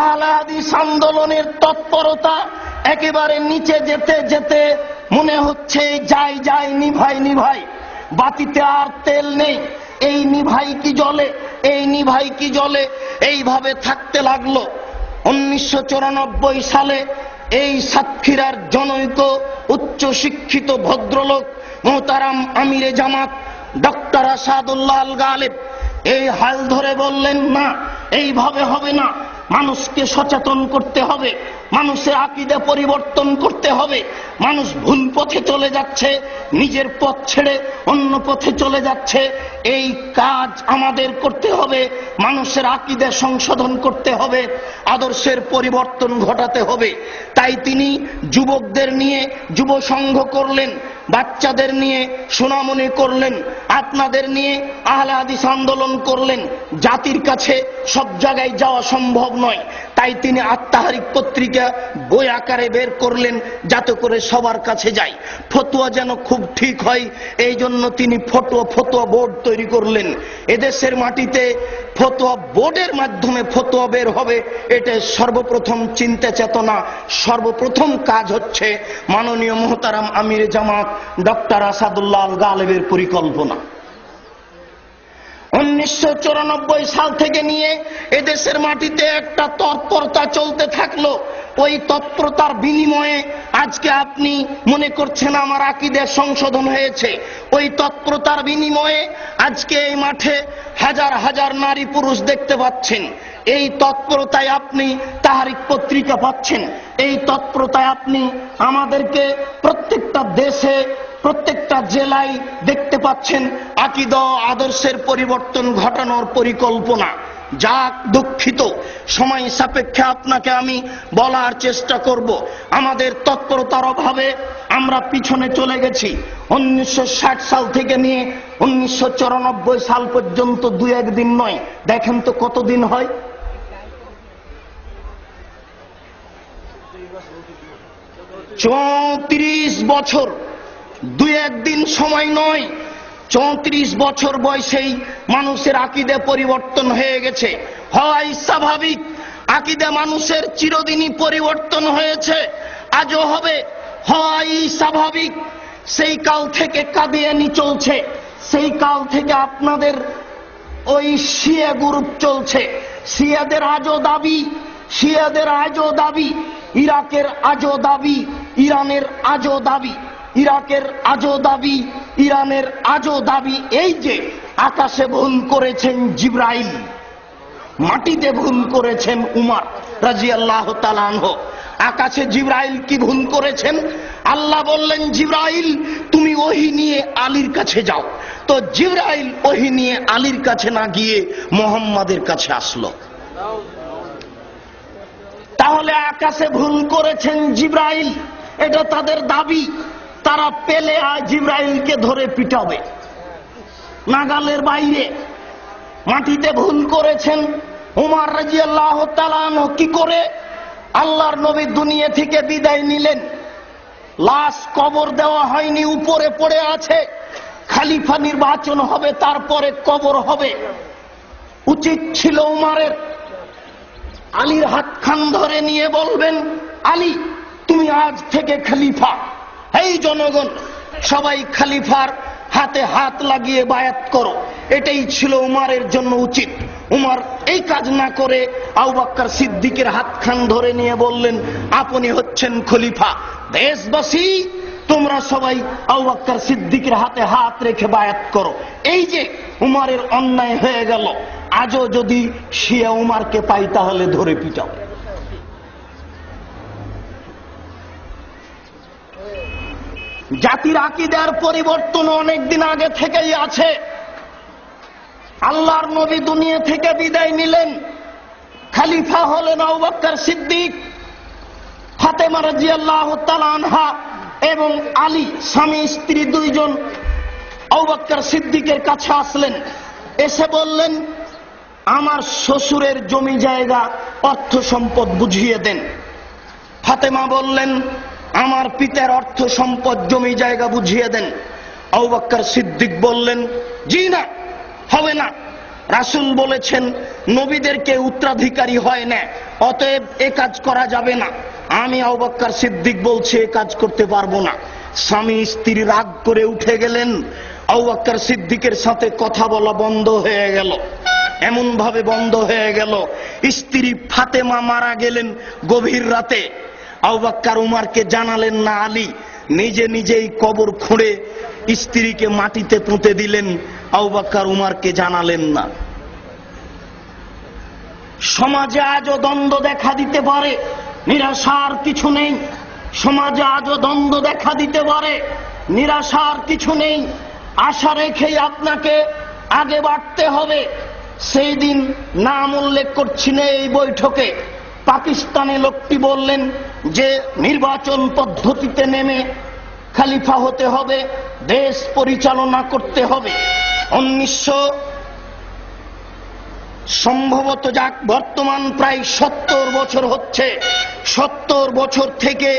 আহলে হাদিস আন্দোলনের তৎপরতা একেবারে নিচে যেতে যেতে মনে হচ্ছে যাই নিভাই, বাতিতে আর তেল নেই, এই নিভাই কি জ্বলে, এই নিভাই কি জ্বলে, এইভাবে থাকতে লাগলো। 1994 সালে এই সাতক্ষীরার জনৈক উচ্চ শিক্ষিত ভদ্রলোক মোহতারাম আমিরে জামাত ডক্টর আসাদুল্লাহ আল গালেব এই হাল ধরে বললেন, না এইভাবে হবে না, মানুষকে সচেতন করতে হবে, মানুষের আকীদা পরিবর্তন করতে হবে। মানুষ ভুল পথে চলে যাচ্ছে, নিজের পথ ছেড়ে অন্য পথে চলে যাচ্ছে। এই কাজ আমাদের করতে হবে, মানুষের আকীদা সংশোধন করতে হবে, আদর্শের পরিবর্তন ঘটাতে হবে। তাই তিনি যুবকদের নিয়ে যুব সংঘ করলেন, বাচ্চাদের নিয়ে সোনামণি করলেন, আপনাদের নিয়ে আহলে হাদিস আন্দোলন করলেন। জাতির কাছে সব জায়গায় যাওয়া সম্ভব নয়, তাই তিনি আত্মাহারিক পত্রিকা বই আকারে বের করলেন, যাতে করে সবার কাছে যায়, ফতোয়া যেন খুব ঠিক হয়। এই জন্য তিনি ফতোয়া বোর্ড তৈরি করলেন। এদেশের মাটিতে ফতোয়া বোর্ডের মাধ্যমে ফতোয়া বের হবে, এটা সর্বপ্রথম চিন্তা চেতনা, সর্বপ্রথম কাজ হচ্ছে মাননীয় মোহতারাম আমিরে জামাত ডক্টর আসাদুল্লাহ আল গালেবের পরিকল্পনা। 1994 সাল থেকে নিয়ে এদেশের মাটিতে একটা তৎপরতা চলতে থাকলো। ওই তৎপরতার বিনিময়ে আজকে আপনি মনে করছেন আমার আকীদা সংশোধন হয়েছে। ওই তৎপরতার বিনিময়ে আজকে এই মাঠে হাজার হাজার নারী পুরুষ দেখতে পাচ্ছেন। এই তৎপরতায় আপনি তাহারিক পত্রিকা পাচ্ছেন, এই তৎপরতায় আপনি আমাদেরকে প্রত্যেকটা দেশে প্রত্যেকটা জেলায় দেখতে পাচ্ছেন আকীদা আদর্শের পরিবর্তন ঘটানোর পরিকল্পনা। যাক দুঃখিত, সময় সাপেক্ষে আপনাকে আমি বলার চেষ্টা করব, আমাদের তৎপরতার অভাবে আমরা পিছনে চলে গেছি। 1960 সাল থেকে নিয়ে 1994 সাল পর্যন্ত 2-1 দিন নয়, দেখেন তো কতদিন হয়। 34 বছর, 2-1 দিন সময় নয়। 34 বছর বয়সেই মানুষের আকীদা পরিবর্তন হয়ে গেছে। হয় স্বাভাবিক, আকীদা মানুষের চিরদিনই পরিবর্তন হয়েছে, আজও হবে। হয় স্বাভাবিক, সেই কাল থেকে কাদিয়ানি চলছে, সেই কাল থেকে আপনাদের ওই শিয়া গ্রুপ চলছে। শিয়াদের আজও দাবি, শিয়াদের আজও দাবি, ইরাকের আজও দাবি, ইরানের আজও দাবি, ইরাকের আজও দাবি, ইরানের আজও দাবি। এই যে আকাশে ভুল করেছেন জিবরাইল, মাটিতে ভুল করেছেন উমর রাদিয়াল্লাহু তাআলা আনহু। আকাশে জিবরাইল কি ভুল করেছেন? আল্লাহ বললেন, জিবরাইল তুমি ওহী নিয়ে আলীর কাছে যাও। তো জিবরাইল ওহী নিয়ে আলীর কাছে না গিয়ে মুহাম্মাদের কাছে আসলো। তাহলে আকাশে ভুল করেছেন জিবরাইল, এটা তাদের দাবি। তারা পেলে জিবরাইলকে ধরে পিটাবে, নাগালের বাইরে। মাটিতে ভুল করেছেন উমর রাদিয়াল্লাহু তাআলা আনহু। কি করে? আল্লাহর নবী দুনিয়া থেকে বিদায় নিলেন, লাশ কবর দেওয়া হয়নি, উপরে পড়ে আছে। খলিফা নির্বাচন হবে, তারপরে কবর হবে। উচিত ছিল উমরের আলীর হাতখান ধরে নিয়ে বলবেন, আলী তুমি আজ থেকে খলিফা। এই জনগণ সবাই খলিফার হাতে হাত লাগিয়ে বায়াত করো। এটাই ছিল উমরের জন্য উচিত। উমর এই কাজ না করে আবু বকর সিদ্দিকের হাতখান ধরে নিয়ে বললেন, আপনি হচ্ছেন খলিফা, দেশবাসী তোমরা সবাই আবু বকর সিদ্দিকের হাতে হাত রেখে বায়াত করো। এই যে উমরের অন্যায় হয়ে গেল, আজও যদি শিয়া উমরকে পাই তাহলে ধরে পিটাও। জাতির আকীদার পরিবর্তন অনেক দিন আগে থেকেই আছে। আল্লাহর নবী দুনিয়া থেকে বিদায় নিলেন, খলিফা হলেন আবু বকর সিদ্দিক, ফাতেমা রাদিয়াল্লাহু তাআলা আনহা এবং আলী, স্বামী স্ত্রী দুইজন আবু বকর সিদ্দিকের কাছে আসলেন। এসে বললেন, আমার শ্বশুরের জমি জায়গা অর্থ সম্পদ বুঝিয়ে দেন। ফাতেমা বললেন, আমার পিতার অর্থ সম্পদ জমি জায়গা বুঝিয়ে দেন। আবু বকর সিদ্দিক বললেন, জি না, হবে না। রাসূল বলেছেন নবীদেরকে উত্তরাধিকারী হয় না, অতএব এ কাজ করা যাবে না। আমি আবু বকর সিদ্দিক বলছি এ কাজ করতে পারবো না। স্বামী স্ত্রী রাগ করে উঠে গেলেন। আবু বকর সিদ্দিকের সাথে কথা বলা বন্ধ হয়ে গেল, এমন ভাবে বন্ধ হয়ে গেল। স্ত্রী ফাতেমা মারা গেলেন গভীর রাতে। আবু বকর উমরকে জানালেন না, আলী নিজে নিজেই কবর খুঁড়ে স্ত্রীকে মাটিতে পুঁতে দিলেন। আবু বকর উমরকে জানালেন না। সমাজে আজও দ্বন্দ্ব দেখা দিতে পারে, নিরাশার কিছু নেই। সমাজে আজও দ্বন্দ্ব দেখা দিতে পারে, নিরাশার কিছু নেই। আশা রেখেই আপনাকে আগে বাড়তে হবে। সেই দিন নাম উল্লেখ করছি না এই বৈঠকে, পাকিস্তানি লোকটি বললেন যে নির্বাচন পদ্ধতিতে নেমে খলিফা হতে হবে, দেশ পরিচালনা করতে হবে। 1900 সম্ভবত যাক বর্তমান প্রায় 70 বছর হচ্ছে। 70 বছর থেকে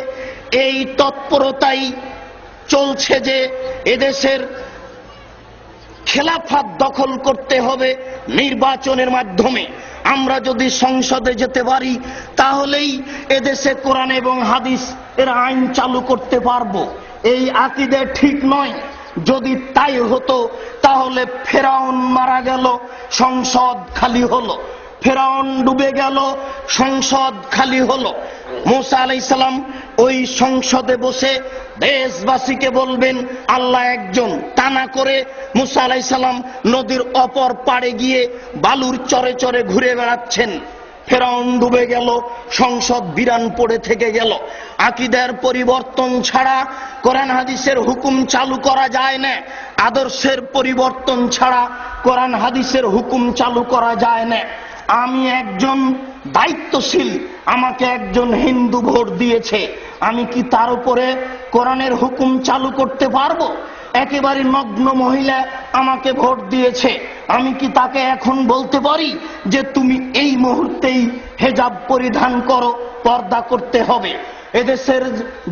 এই তৎপরতাই চলছে যে এদেশের খেলাফত দখল করতে হবে নির্বাচনের মাধ্যমে। আমরা যদি সংসদে যেতে পারি তাহলেই এদেশে কোরআন এবং হাদিস এর আইন চালু করতে পারবো। এই আকীদা ঠিক নয়। যদি তাই হতো তাহলে ফেরাউন মারা গেল, সংসদ খালি হলো। ফেরাউন ডুবে গেল, সংসদ খালি হলো। মুসা আলাইহিস সালাম ওই সংসদে বসে দেশবাসীকে বলবেন আল্লাহ একজন। তা না করে মুসা আলাইহিস সালাম নদীর অপর পাড়ে গিয়ে বালুর চরে চরে ঘুরে বেড়াচ্ছেন। ফেরাউন ডুবে গেল, সংসদ বিরান পড়ে থেকে গেল। আকীদার পরিবর্তন ছাড়া কোরআন হাদিসের হুকুম চালু করা যায় না। আদর্শের পরিবর্তন ছাড়া কোরআন হাদিসের হুকুম চালু করা যায় না। আমি একজন দায়িত্বশীল, আমাকে একজন হিন্দু ভোট দিয়েছে, আমি কি তার উপরে কোরআনের হুকুম চালু করতে পারবো? একেবারে নগ্ন মহিলা আমাকে ভোট দিয়েছে, আমি কি তাকে এখন বলতে পারি যে তুমি এই মুহূর্তেই হেজাব পরিধান করো, পর্দা করতে হবে? এদেশের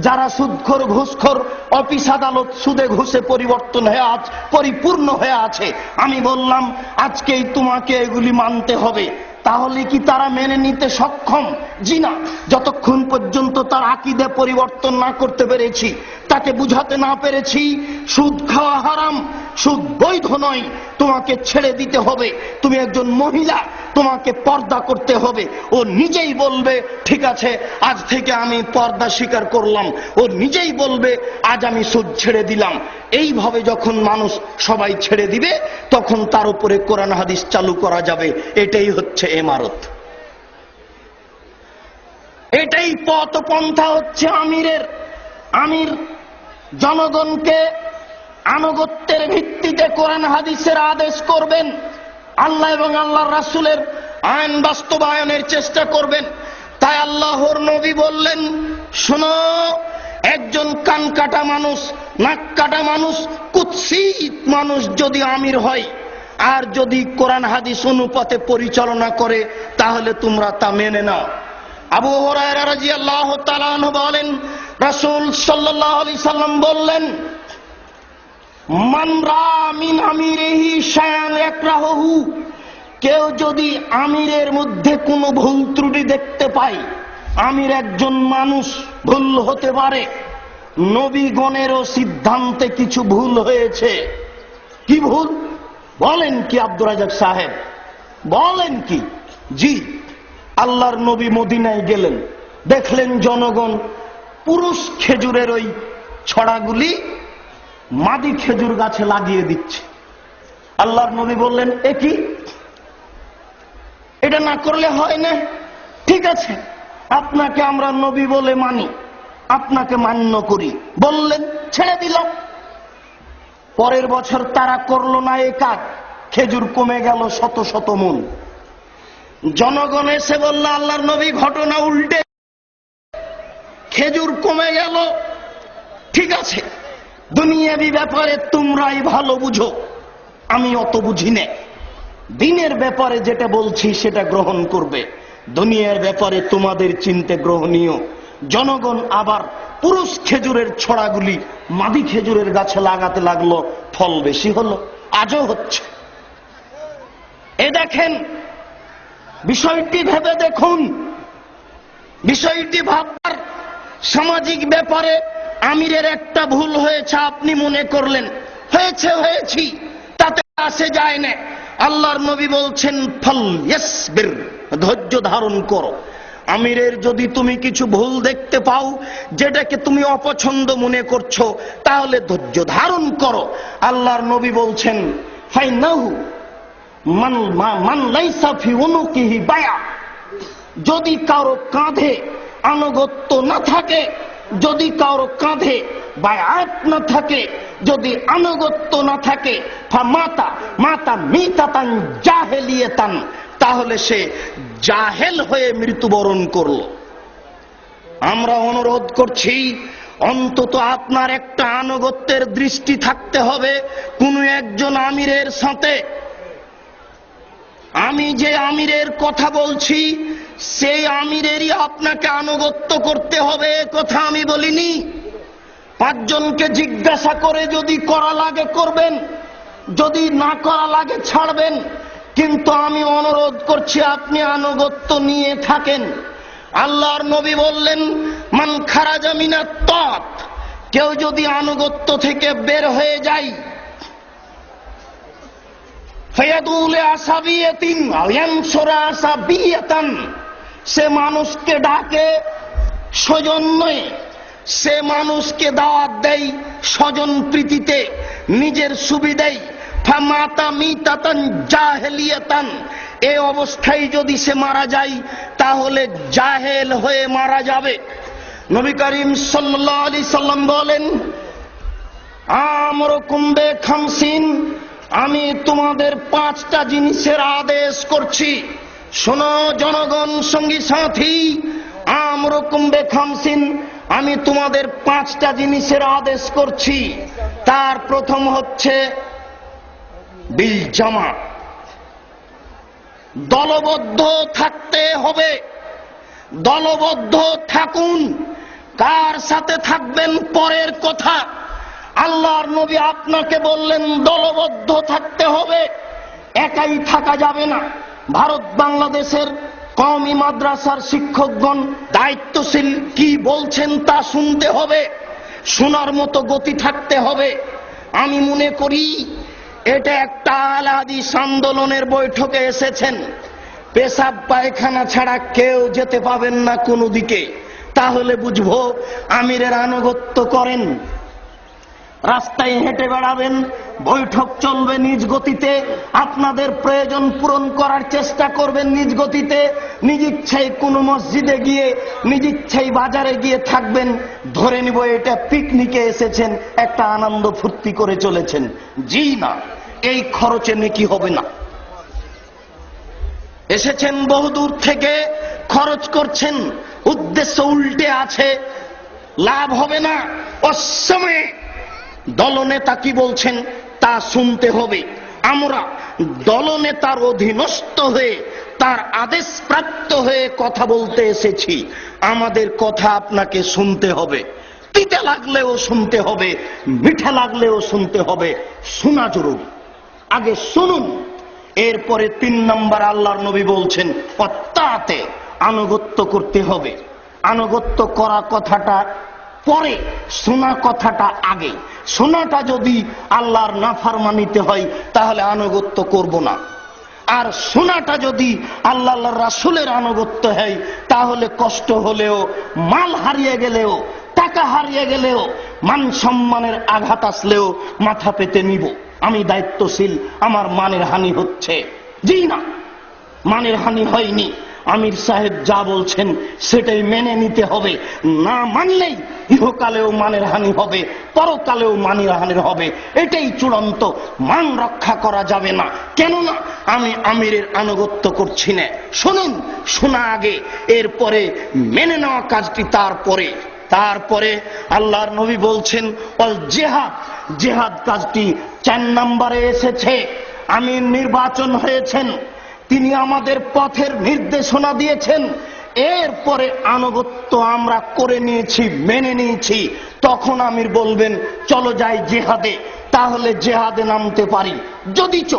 যারা সুদখোর ঘুষখোর, অফিস আদালত সুদে ঘুষে পরিপূর্ণ হয়ে আছে, আমি বললাম আজকেই তোমাকে এগুলি মানতে হবে। তাহলে কি তারা মেনে নিতে সক্ষম? জি না। যতক্ষণ পর্যন্ত তার আকীদা পরিবর্তন না করতে পেরেছি, তাকে বুঝাতে না পেরেছি সুদ খাওয়া হারাম, সুদ বৈধ নয়, তোমাকে ছেড়ে দিতে হবে, তুমি একজন মহিলা, তোমাকে পর্দা করতে হবে। ও নিজেই বলবে ঠিক আছে আজ থেকে আমি পর্দা স্বীকার করলাম, ও নিজেই বলবে আজ আমি সুদ ছেড়ে দিলাম। এইভাবে যখন মানুষ সবাই ছেড়ে দিবে তখন তার উপরে কোরআন হাদিস চালু করা যাবে। এটাই হচ্ছে ইমারত, এটাই পথ পন্থা হচ্ছে আমিরের। আমির জনগণকে আনুগত্যের ভিত্তিতে কোরআন হাদিসের আদেশ করবেন, আল্লাহ এবং আল্লাহর রাসূলের আইন বাস্তবায়নের চেষ্টা করবেন। তাই আল্লাহর নবী বললেন, শোনো, একজন কান কাটা মানুষ, নাক কাটা মানুষ, কুৎসিত মানুষ যদি আমির হয় আর যদি কোরআন হাদিস অনুপাতে পরিচালনা করে তাহলে তোমরা তা মেনে নাও। আবু হুরায়রা রাদিয়াল্লাহু তাআলা আনহু বলেন, রাসূল সাল্লাল্লাহু আলাইহি সাল্লাম বললেন, মান রা মিন আমিরিহি শায়ান ইয়াকরাহুহু, কেউ যদি আমিরের মধ্যে কোনো ভুল ত্রুটি দেখতে পায়, আমির একজন মানুষ, ভুল হতে পারে, নবীগণেরও সিদ্ধান্তে কিছু ভুল হয়েছে। কি ভুল? বলেন কি আব্দুর রাজ্জাক সাহেব, বলেন কি? জি, আল্লাহর নবী মদিনায় গেলেন, দেখলেন জনগণ পুরুষ খেজুরের ওই ছড়াগুলি মাদি খেজুর গাছে লাগিয়ে দিচ্ছে। আল্লাহর নবী বললেন, এ কি? এটা না করলে হয় না। ঠিক আছে, আপনাকে আমরা নবী বলে মানি, আপনাকে মান্য করি, বললেন, ছেড়ে দিল। পরের বছর তারা করলো না এই কাজ, খেজুর কমে গেল শত শত মণ। জনগণ এসে বলল, আল্লাহর নবী ঘটনা উল্টে, খেজুর কমে গেল। ঠিক আছে, দুনিয়াবি ব্যাপারে তোমরাই ভালো বুঝো, আমি অত বুঝি না। দিনের ব্যাপারে যেটা বলছি সেটা গ্রহণ করবে, দুনিয়ার ব্যাপারে তোমাদের চিন্তা গ্রহণীয়। জনগণ আবার পুরুষ খেজুরের ছড়াগুলি মাদি খেজুরের গাছে লাগাতে লাগলো, ফল বেশি হলো, আজও হচ্ছে। এ দেখেন, বিষয়টি ভেবে দেখুন, বিষয়টি ভাববার। সামাজিক ব্যাপারে আমিরের একটা ভুল হয়েছে, আপনি মনে করলেন হয়েছি, তাতে আসে যায় না। আল্লাহর নবী বলছেন, ফল ইয়াসবির, ধৈর্য ধারণ করো। আমিরের যদি তুমি কিছু ভুল দেখতে পাও, যেটাকে তুমি অপছন্দ মনে করছো, তাহলে ধৈর্য ধারণ করো। আল্লাহর নবী বলছেন, ফাইনাহু মান লাইসা ফি উনুকিহি বায়া, যদি কারো কাঁধে আনুগত্য না থাকে, যদি কারো কাঁধে বায়াত না থাকে, যদি আনুগত্য না থাকে, মাতা মিতাতান জাহেলিয়াতান, তাহলে সে জাহেল হয়ে মৃত্যুবরণ করল। আমরা অনুরোধ করছি, অন্তত আপনার একটা আনুগত্যের দৃষ্টি থাকতে হবে কোন একজন আমিরের সাথে। আমি যে আমিরের কথা বলছি সেই আমিরেরই আপনাকে আনুগত্য করতে হবে, কথা আমি বলিনি। পাঁচজনকে জিজ্ঞাসা করে যদি করা লাগে করবেন, যদি না করা লাগে ছাড়বেন, কিন্তু আমি অনুরোধ করছি আপনি আনুগত্য নিয়ে থাকেন। আল্লাহর নবী বললেন, মান খারাজা মিনাত তাত, কেউ যদি আনুগত্য থেকে বের হয়ে যায়, ফায়াদুল আসাবিয়াতিন আয়ানসুরা আসাবিয়াতান, সে মানুষকে ডাকে সৌজন্যে, সে মানুষকে দাওয়াত দেয় স্বজন প্রীতিতে, নিজের সুবিধায়। ফামাতা মিতাতান জাহেলিয়াতান, এই অবস্থায় যদি সে মারা যায় তাহলে জাহেল হয়ে মারা যাবে। নবী করিম সাল্লাল্লাহু আলাইহি সাল্লাম বলেন, আমরুকুম বিখামসিন, আমি তোমাদের 5টা জিনিসের আদেশ করছি। শোনো জনগণ, সঙ্গী সাথী, আমরুকুম বিখামসিন, আমি তোমাদের 5টা জিনিসের আদেশ করছি। তার প্রথম হচ্ছে বিল জামা, দলবদ্ধ থাকতে হবে। দলবদ্ধ থাকুন। কার সাথে থাকবেন পরের কথা, আল্লাহর নবী আপনাকে বললেন দলবদ্ধ থাকতে হবে, একাই থাকা যাবে না। ভারত বাংলাদেশের কওমি মাদ্রাসার শিক্ষকগণ দায়িত্বশীল কি বলছেন তা শুনতে হবে, শোনার মতো গতি থাকতে হবে। আমি মনে করি এটা একটা আহলে হাদিস আন্দোলনের বৈঠকে এসেছেন, পেশাব পায়খানা ছাড়া কেউ যেতে পাবেন না কোনো দিকে, তাহলে বুঝবো আমিরের আনুগত্য করেন। রাস্তায় হেঁটে বেড়াবেন, বৈঠক চলবে নিজ গতিতে, আপনাদের প্রয়োজন পূরণ করার চেষ্টা করবেন নিজ গতিতে, নিজ ইচ্ছায় কোনো মসজিদে গিয়ে, নিজ ইচ্ছায় বাজারে গিয়ে থাকবেন। ধরে নিব এটা পিকনিকে এসেছেন, একটা আনন্দ ফুর্তি করে চলেছেন। জি না, এই খরচে নেকি হবে না। এসেছেন বহুদূর থেকে, খরচ করছেন, উদ্দেশ্য উল্টে আছে, লাভ হবে না। অসময়ে দলনেতা কি বলছেন তা শুনতে হবে। আমরা দলনেতার অধীনস্থ হয়ে, তার আদেশ প্রাপ্ত হয়ে কথা বলতে এসেছি। আমাদের কথা আপনাকে শুনতে হবে, তিতে লাগলেও শুনতে হবে, মিঠা লাগলেও শুনতে হবে। শোনা জরুরি, আগে শুনুন। এরপরে 3 নম্বর আল্লাহর নবী বলছেন অত্যাতে, আনুগত্য করতে হবে। আনুগত্য করা কথাটা পরে, শোনা কথাটা আগে। শোনাটা যদি আল্লাহর নাফরমানিতে হয় তাহলে আনুগত্য করব না, আর শোনাটা যদি আল্লাহ রাসূলের আনুগত্য হয় তাহলে কষ্ট হলেও, মাল হারিয়ে গেলেও, টাকা হারিয়ে গেলেও, মান সম্মানের আঘাত আসলেও মাথা পেতে নিব। আমি দায়িত্বশীল, আমার মানের হানি হচ্ছে। জি না, মানের হানি হয়নি। আমির সাহেব যা বলছেন সেটাই মেনে নিতে হবে, না মানলেই ইহকালেও মানের হানি হবে, পরকালেও মানের হানি হবে। এটাই চূড়ান্ত, মান রক্ষা করা যাবে না। কেননা আমি আমিরের আনুগত্য করছি না। শুনুন, শোনা আগে, এরপরে মেনে নেওয়া কাজটি তারপরে আল্লাহর নবী বলছেন অল জেহাদ, জেহাদ কাজটি 4 নম্বরে এসেছে। আমির নির্বাচন হয়েছেন, তিনি আমাদের পথের নির্দেশনা দিয়েছেন, এরপরে আনুগত্য আমরা করে নিয়েছি, মেনে নিয়েছি। তখন আমির বলবেন চলো যাই জেহাদে, তাহলে জেহাদে নামতে পারি। যদিচ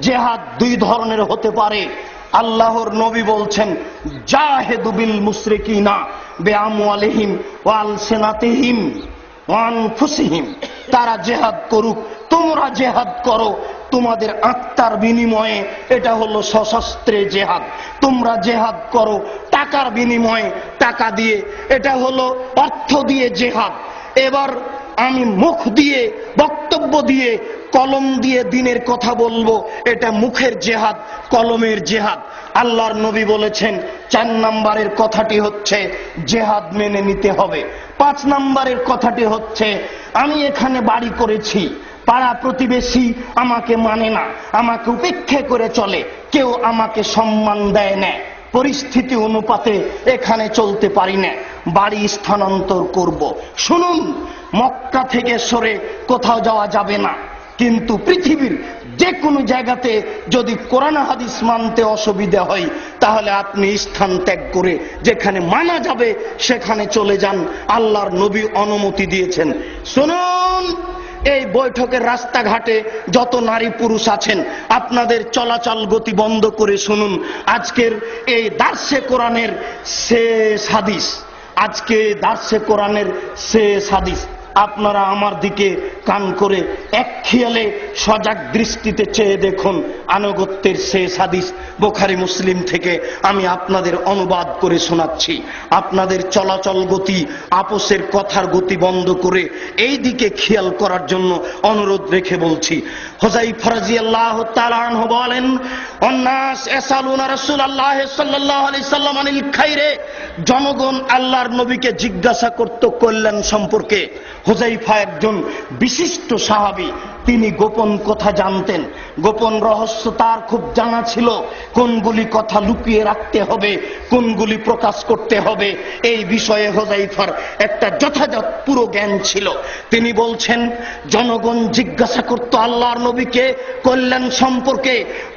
জেহাদ 2 ধরনের হতে পারে। আল্লাহর নবী বলছেন জাহেদু বিল মুশরিকিনা বিআমওয়ালিহিম ওয়া আলসিনাতিহিম ওয়া আনফুসিহিম, তারা জেহাদ করুক, তোমরা জেহাদ করো তোমাদের আত্মার বিনিময়ে, এটা হলো সশস্ত্রে জেহাদ। তোমরা জেহাদ করো টাকার বিনিময়ে, টাকা দিয়ে, এটা হলো অর্থ দিয়ে জেহাদ। এবার আমি মুখ দিয়ে, বক্তব্য দিয়ে, কলম দিয়ে দিনের কথা বলবো, এটা মুখের জেহাদ, কলমের জেহাদ। আল্লাহর নবী বলেছেন 4 নম্বরের কথাটি হচ্ছে জেহাদ মেনে নিতে হবে। 5 নম্বরের কথাটি হচ্ছে আমি এখানে বাড়ি করেছি, পাড়া প্রতিবেশী আমাকে মানে না, আমাকে উপেক্ষা করে চলে, কেউ আমাকে সম্মান দেয় না, পরিস্থিতি অনুপাতে এখানে চলতে পারি না, বাড়ি স্থানান্তর করব। শুনুন, মক্কা থেকে সরে কোথাও যাওয়া যাবে না, কিন্তু পৃথিবীর যে কোনো জায়গাতে যদি কোরআন হাদিস মানতে অসুবিধা হয় তাহলে আপনি স্থান ত্যাগ করে যেখানে মানা যাবে সেখানে চলে যান। আল্লাহর নবী অনুমতি দিয়েছেন। শুনুন, এই বৈঠকের রাস্তাঘাটে যত নারী পুরুষ আছেন আপনাদের চলাচল গতি বন্ধ করে শুনুন আজকের এই দার্সে কোরআনের শেষ হাদিস। আজকে দার্সে কোরআনের শেষ হাদিস। আপনারা আমার দিকে কান করে এক খেয়ালে সজাগ দৃষ্টিতে চেয়ে দেখুন। আনুগত্যের শেষ হাদিস বুখারী মুসলিম থেকে আমি আপনাদের অনুবাদ করে শোনাচ্ছি। আপনাদের চলাচল গতি, আপোষের কথার গতি বন্ধ করে এই দিকে খেয়াল করার জন্য অনুরোধ রেখে বলছি। হুযায়ফা রাদিয়াল্লাহু তাআলা আনহু বলেন, অন্নাস ইয়াসালুনা রাসূলুল্লাহ সাল্লাল্লাহু আলাইহি সাল্লাম আনিল খাইরে, জনগণ আল্লাহর নবীকে জিজ্ঞাসা করত কল্যাণ সম্পর্কে। হুযায়ফা একজন বিশিষ্ট সাহাবী, তিনি গোপন কথা জানতেন, গোপন রহস্য তার খুব জানা ছিল। কোনগুলি কথা লুকিয়ে রাখতে হবে, কোনগুলি প্রকাশ করতে হবে, এই বিষয়ে হুযায়ফার একটা যথাযথ পুরো জ্ঞান ছিল। তিনি বলছেন, জনগণ জিজ্ঞাসা করত আল্লাহর নবীকে কল্যাণ সম্পর্কে,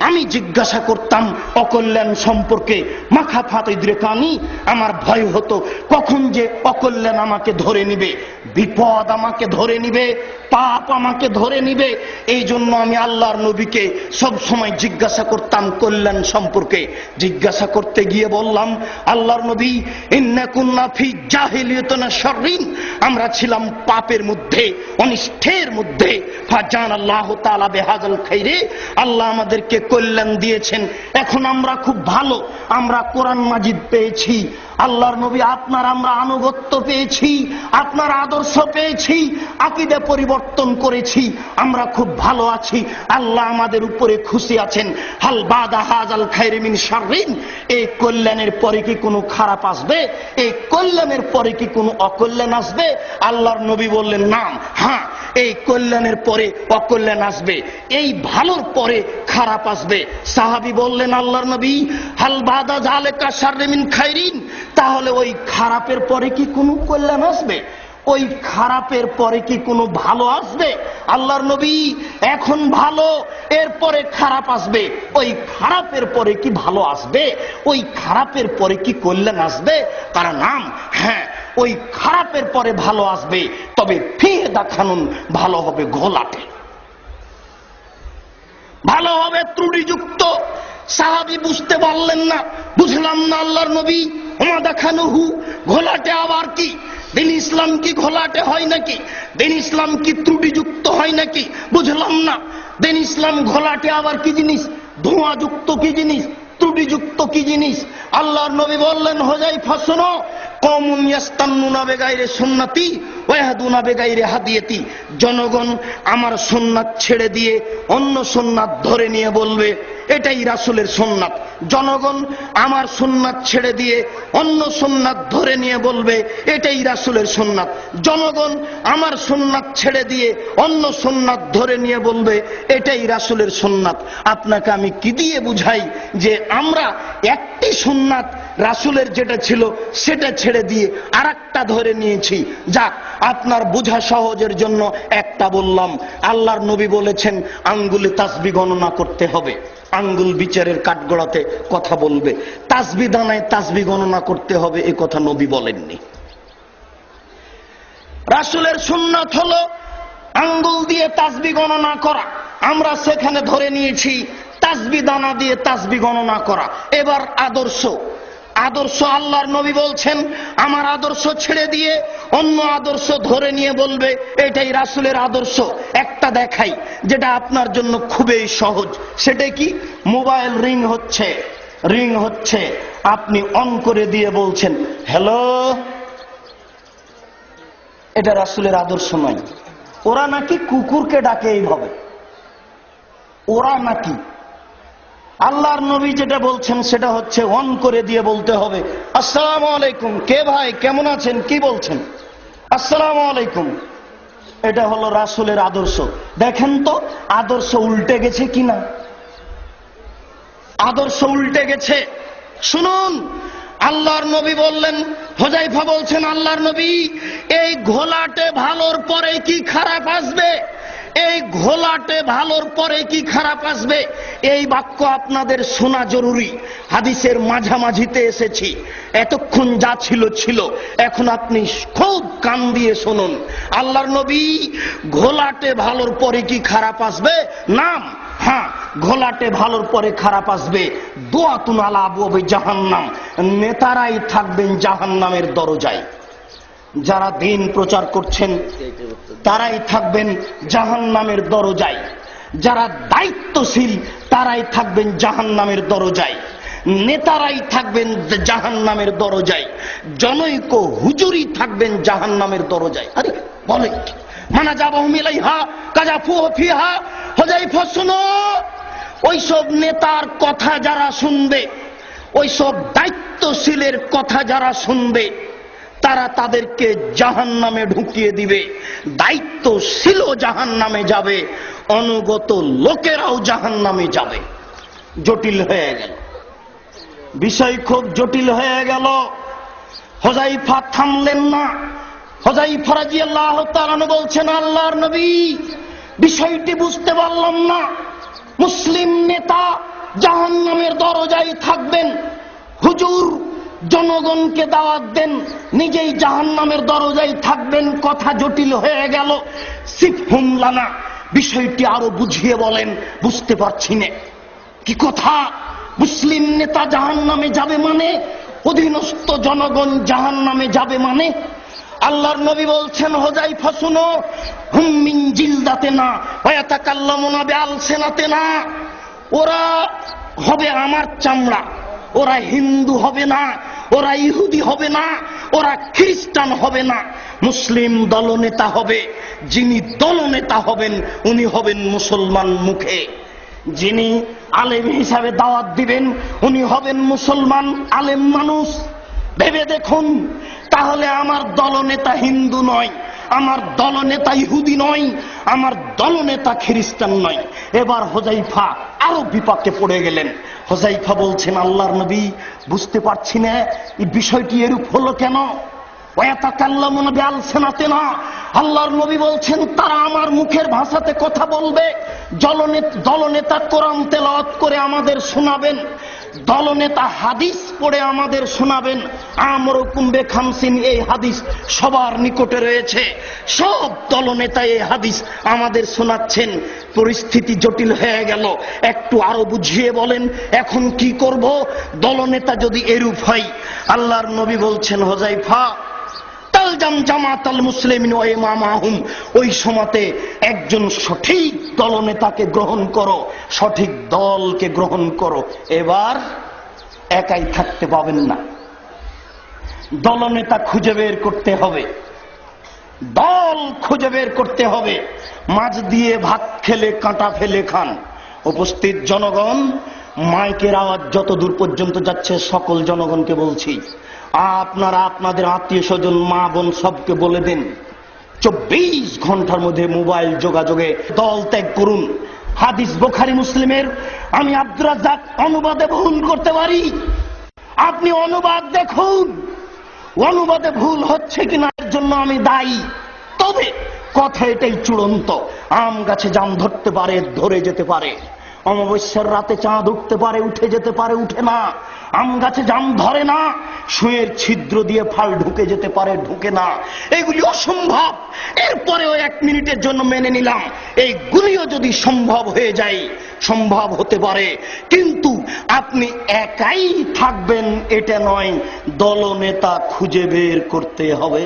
আমি জিজ্ঞাসা করতাম অকল্যাণ সম্পর্কে। মাখাফাত ইদরিকানি, আমার ভয় হতো কখন যে অকল্যাণ আমাকে ধরে নিবে, বিপদ আমাকে ধরে নিবে, পাপ আমাকে ধরে নিবে। এই জন্য আমি আল্লাহর নবীকে সব সময় জিজ্ঞাসা করতাম কল্যাণ সম্পর্কে। জিজ্ঞাসা করতে গিয়ে বললাম, আল্লাহর নবী, ইন্না কুন্না ফি জাহিলিয়াতিন শাররিন, আমরা ছিলাম পাপের মধ্যে, অনিষ্টের মধ্যে। ফাজানাল্লাহু তাআলা বিহাযাল খাইরে, আল্লাহ আমাদেরকে কল্যাণ দিয়েছেন, এখন আমরা খুব ভালো, আমরা কোরআন মাজিদ পেয়েছি, আল্লাহর নবী আপনার আমরা আনুগত্য পেয়েছি, আপনার আদর্শ পেয়েছি, আকীদা পরিবর্তন করেছি, আমরা খুব ভালো আছি, আল্লাহ আমাদের উপরে খুশি আছেন। হাল বাদা হাযাল খাইরি মিন শাররিন, এই কল্যাণের পরে কি কোনো খারাপ আসবে? এই কল্যাণের পরে কি কোনো অকল্যাণ আসবে? আল্লাহর নবী বললেন, না, হ্যাঁ, এই কল্যাণের পরে অকল্যাণ আসবে, এই ভালোর পরে খারাপ আসবে। সাহাবী বললেন, আল্লাহর নবী, হাল বাদা যালিকা শাররি মিন খাইরিন, তাহলে ওই খারাপের পরে কি কোনো কল্যাণ আসবে? ওই খারাপের পরে কি কোনো ভালো আসবে? আল্লাহর নবী, এখন ভালো, এরপরে খারাপ আসবে, ওই খারাপের পরে কি ভালো আসবে? ওই খারাপের পরে কি কল্যাণ আসবে? কারণ নাম, হ্যাঁ, ওই খারাপের পরে ভালো আসবে, তবে ফিহে দেখানুন, ভালো হবে ঘোলাটে, ভালো হবে ত্রুটিযুক্ত। সাহাবী বুঝতে পারলেন না, বুঝলাম না আল্লাহর নবী, ওমা দেখানুহু, ঘোলাটে আবার কি? দিন ইসলাম কি ঘোলাটে হয় নাকি? দিন ইসলাম কি ত্রুটিযুক্ত হয় নাকি? বুঝলাম না। দিন ইসলাম ঘোলাটে আবার কি জিনিস? ধোঁয়াযুক্ত কি জিনিস? ত্রুটিযুক্ত কি জিনিস? আল্লাহর নবী বললেন, হুযায়ফা শোনো, কওমুন ইয়াস্তান্নুনা বিগাইরি সুন্নতি ওয়া ইয়াহদুনা বিগাইরি হাদিয়াতি, জনগণ আমার সুন্নাত ছেড়ে দিয়ে অন্য সুন্নাত ধরে নিয়ে বলবে এটাই রাসূলের সুন্নাত। জনগণ আমার সুন্নাত ছেড়ে দিয়ে অন্য সুন্নাত ধরে নিয়ে বলবে এটাই রাসূলের সুন্নাত। জনগণ আমার সুন্নাত ছেড়ে দিয়ে অন্য সুন্নাত ধরে নিয়ে বলবে এটাই রাসূলের সুন্নাত। আপনাকে আমি কি দিয়ে বুঝাই যে আমরা একটি সুন্নাত রাসূলের যেটা ছিল সেটা ছেড়ে দিয়ে আরেকটা ধরে নিয়েছি? যাক, আপনার বোঝা সহজের জন্য একটা বললাম। আল্লাহর নবী বলেছেন আঙ্গুলে তাসবিহ গণনা করতে হবে, আঙ্গুল বিচারের কাঠগড়াতে কথা বলবে, তাসবিহ দানায় তাসবিহ গণনা করতে হবে, এ কথা নবী বলেননি। রাসূলের সুন্নাত হলো আঙ্গুল দিয়ে তাসবিহ গণনা করা, আমরা সেখানে ধরে নিয়েছি তাসবিহ দানা দিয়ে তাসবিহ গণনা করা। এবার আদর্শ, আদর্শ আল্লাহর নবী বলছেন আমার আদর্শ ছেড়ে দিয়ে অন্য আদর্শ ধরে নিয়ে বলবে এটাই রাসূলের আদর্শ। একটা দেখাই যেটা আপনার জন্য খুবই সহজ, সেটা কি? মোবাইল রিং হচ্ছে, আপনি অন করে দিয়ে বলছেন হ্যালো, এটা রাসূলের আদর্শ নয়। ওরা নাকি কুকুরকে ডাকে এইভাবে, ওরা নাকি। আল্লাহর নবী যেটা বলছেন সেটা হচ্ছে অন করে দিয়ে বলতে হবে আসসালামু আলাইকুম, কে ভাই, কেমন আছেন, কি বলছেন, আসসালামু আলাইকুম। এটা হলো রাসূলের আদর্শ। দেখেন তো আদর্শ উল্টে গেছে কিনা? আদর্শ উল্টে গেছে। শুনুন, আল্লাহর নবী বললেন, হুযায়ফা বলছেন, আল্লাহর নবী, এই ঘোলাটে ভালোর পরে কি খারাপ আসবে? এই ঘোলাটে ভালোর পরে কি খারাপ আসবে? এই বাক্য আপনাদের শোনা জরুরি। হাদিসের মাঝামাঝিতে এসেছি, এতক্ষণ যা ছিল ছিল, এখন আপনি খুব কান দিয়ে শুনুন। আল্লাহর নবী, ঘোলাটে ভালোর পরে কি খারাপ আসবে? নাম, হ্যাঁ, ঘোলাটে ভালোর পরে খারাপ আসবে। দুআতুন আলা আবওয়াবি জাহান্নাম, নেতারাই থাকবেন জাহান্নামের দরজায়। যারা দিন প্রচার করছেন তারাই থাকবেন জাহান্নামের দরজায়, যারা দায়িত্বশীল তারাই থাকবেন জাহান্নামের দরজায়, নেতারাই থাকবেন জাহান্নামের দরজায়, জনৈক হুজুরি থাকবেন জাহান্নামের দরজায়। আরে বলে মানা যাবো মিলাইহা কাজা ফিহা। হুযায়ফা শুনো, ওইসব নেতার কথা যারা শুনবে, ওইসব দায়িত্বশীলের কথা যারা শুনবে, তারা তাদেরকে জাহান্নামে ঢুকিয়ে দিবে। দায়িত্বশীলও জাহান্নামে যাবে, অনুগত লোকেরাও জাহান্নামে যাবে। জটিল হয়ে গেল, বিষয় খুব জটিল হয়ে গেল। হুযায়ফা থামলেন না। হুযায়ফা রাদিয়াল্লাহু তাআলা বলছেন, আল্লাহর নবী, বিষয়টি বুঝতে পারলাম না। মুসলিম নেতা জাহান্নামের দরজায় থাকবেন, হুজুর জনগণকে দাওয়াত দেন, নিজেই জাহান্নামের দরজায় থাকবেন। কথা জটিল হয়ে গেল। সিফহুম লানা, বিষয়টি আরো বুঝিয়ে বলেন, বুঝতে পারছি না। কি কথা? মুসলিম নেতা জাহান্নামে যাবে মানে, অধীনস্থ জনগণ জাহান্নামে যাবে মানে? আল্লাহর নবী বলছেন, হুযায়ফা শুনো, হুম মিন জিলদাতিনা ওয়া ইয়াতাকাল্লামুনা বিআলসিনাতিনা, ওরা হবে আমার চামড়া, ওরা হিন্দু হবে না, ওরা ইহুদি হবে না, ওরা খ্রিস্টান হবে না। মুসলিম দলনেতা হবে, যিনি দলনেতা হবেন উনি হবেন মুসলমান মুখে, যিনি আলেম হিসাবে দাওয়াত দিবেন উনি হবেন মুসলমান আলেম মানুষ। ভেবে দেখুন, তাহলে আমার দলনেতা হিন্দু নয়, আমার দলনেতা ইহুদি নয়, আমার দলনেতা খ্রিস্টান নয়। এবার হুযায়ফা আরো বিপাকে পড়ে গেলেন। হুযায়ফা বলছেন, আল্লাহর নবী, বুঝতে পারছি না এই বিষয়টি এরূপ হলো কেন। ওয়াতাকাল্লামুনা বিআলসিনাতিনা, আল্লাহর নবী বলছেন তারা আমার মুখের ভাষাতে কথা বলবে। দলনেতা কোরআন তেলাওয়াত করে আমাদের শোনাবেন, দলনেতা হাদিস পড়ে আমাদের শোনাবেন। আমরুকুম বিখামসিন, এই হাদিস সবার নিকটে রয়েছে, সব দলনেতা এই হাদিস আমাদের শোনাচ্ছেন। পরিস্থিতি জটিল হয়ে গেল। একটু আরো বুঝিয়ে বলেন, এখন কি করব? দলনেতা যদি এরূপ হয়, আল্লাহর নবী বলছেন, হুযায়ফা তালজাম জামাতাল মুসলিমিন ওয়া ইমামাহুম, ওই সময়তে একজন সঠিক দলনেতাকে গ্রহণ করো, সঠিক দলকে গ্রহণ করো। এবার একাই থাকতে পাবেন না, দলনেতা খুঁজে বের করতে হবে, দল খুঁজে বের করতে হবে। মাছ দিয়ে ভাত খেলে কাঁটা ফেলে খান। উপস্থিত জনগণ, মাইকের আওয়াজ যত দূর পর্যন্ত যাচ্ছে সকল জনগণকে বলছি, আপনারা আপনাদের আত্মীয় স্বজন মা বোন সবকে বলে দিন, 24 ঘন্টার মধ্যে মোবাইল যোগাযোগে দল ত্যাগ করুন। হাদিস বুখারী মুসলিমের, আমি আব্দুর রাজ্জাক অনুবাদে ভুল করতে পারি, আপনি অনুবাদ দেখুন, অনুবাদে ভুল হচ্ছে কিনা এর জন্য আমি দায়ী। তবে কথা এটাই চূড়ান্ত, আম গাছে জাম ধরতে পারে, ধরে যেতে পারে, অমাবস্যার রাতে চাঁদ উঠতে পারে, উঠে যেতে পারে, উঠে না। আম গাছে জাম ধরে না, সুঁয়ের ছিদ্র দিয়ে ফাল ঢুকে যেতে পারে, ঢুকে না। এগুলি অসম্ভব, এরপরেও 1 মিনিটের জন্য মেনে নিলাম। এইগুলিও যদি সম্ভব হয়ে যায়, সম্ভব হতে পারে, কিন্তু আপনি একাই থাকবেন এটা নয়, দলনেতা খুঁজে বের করতে হবে।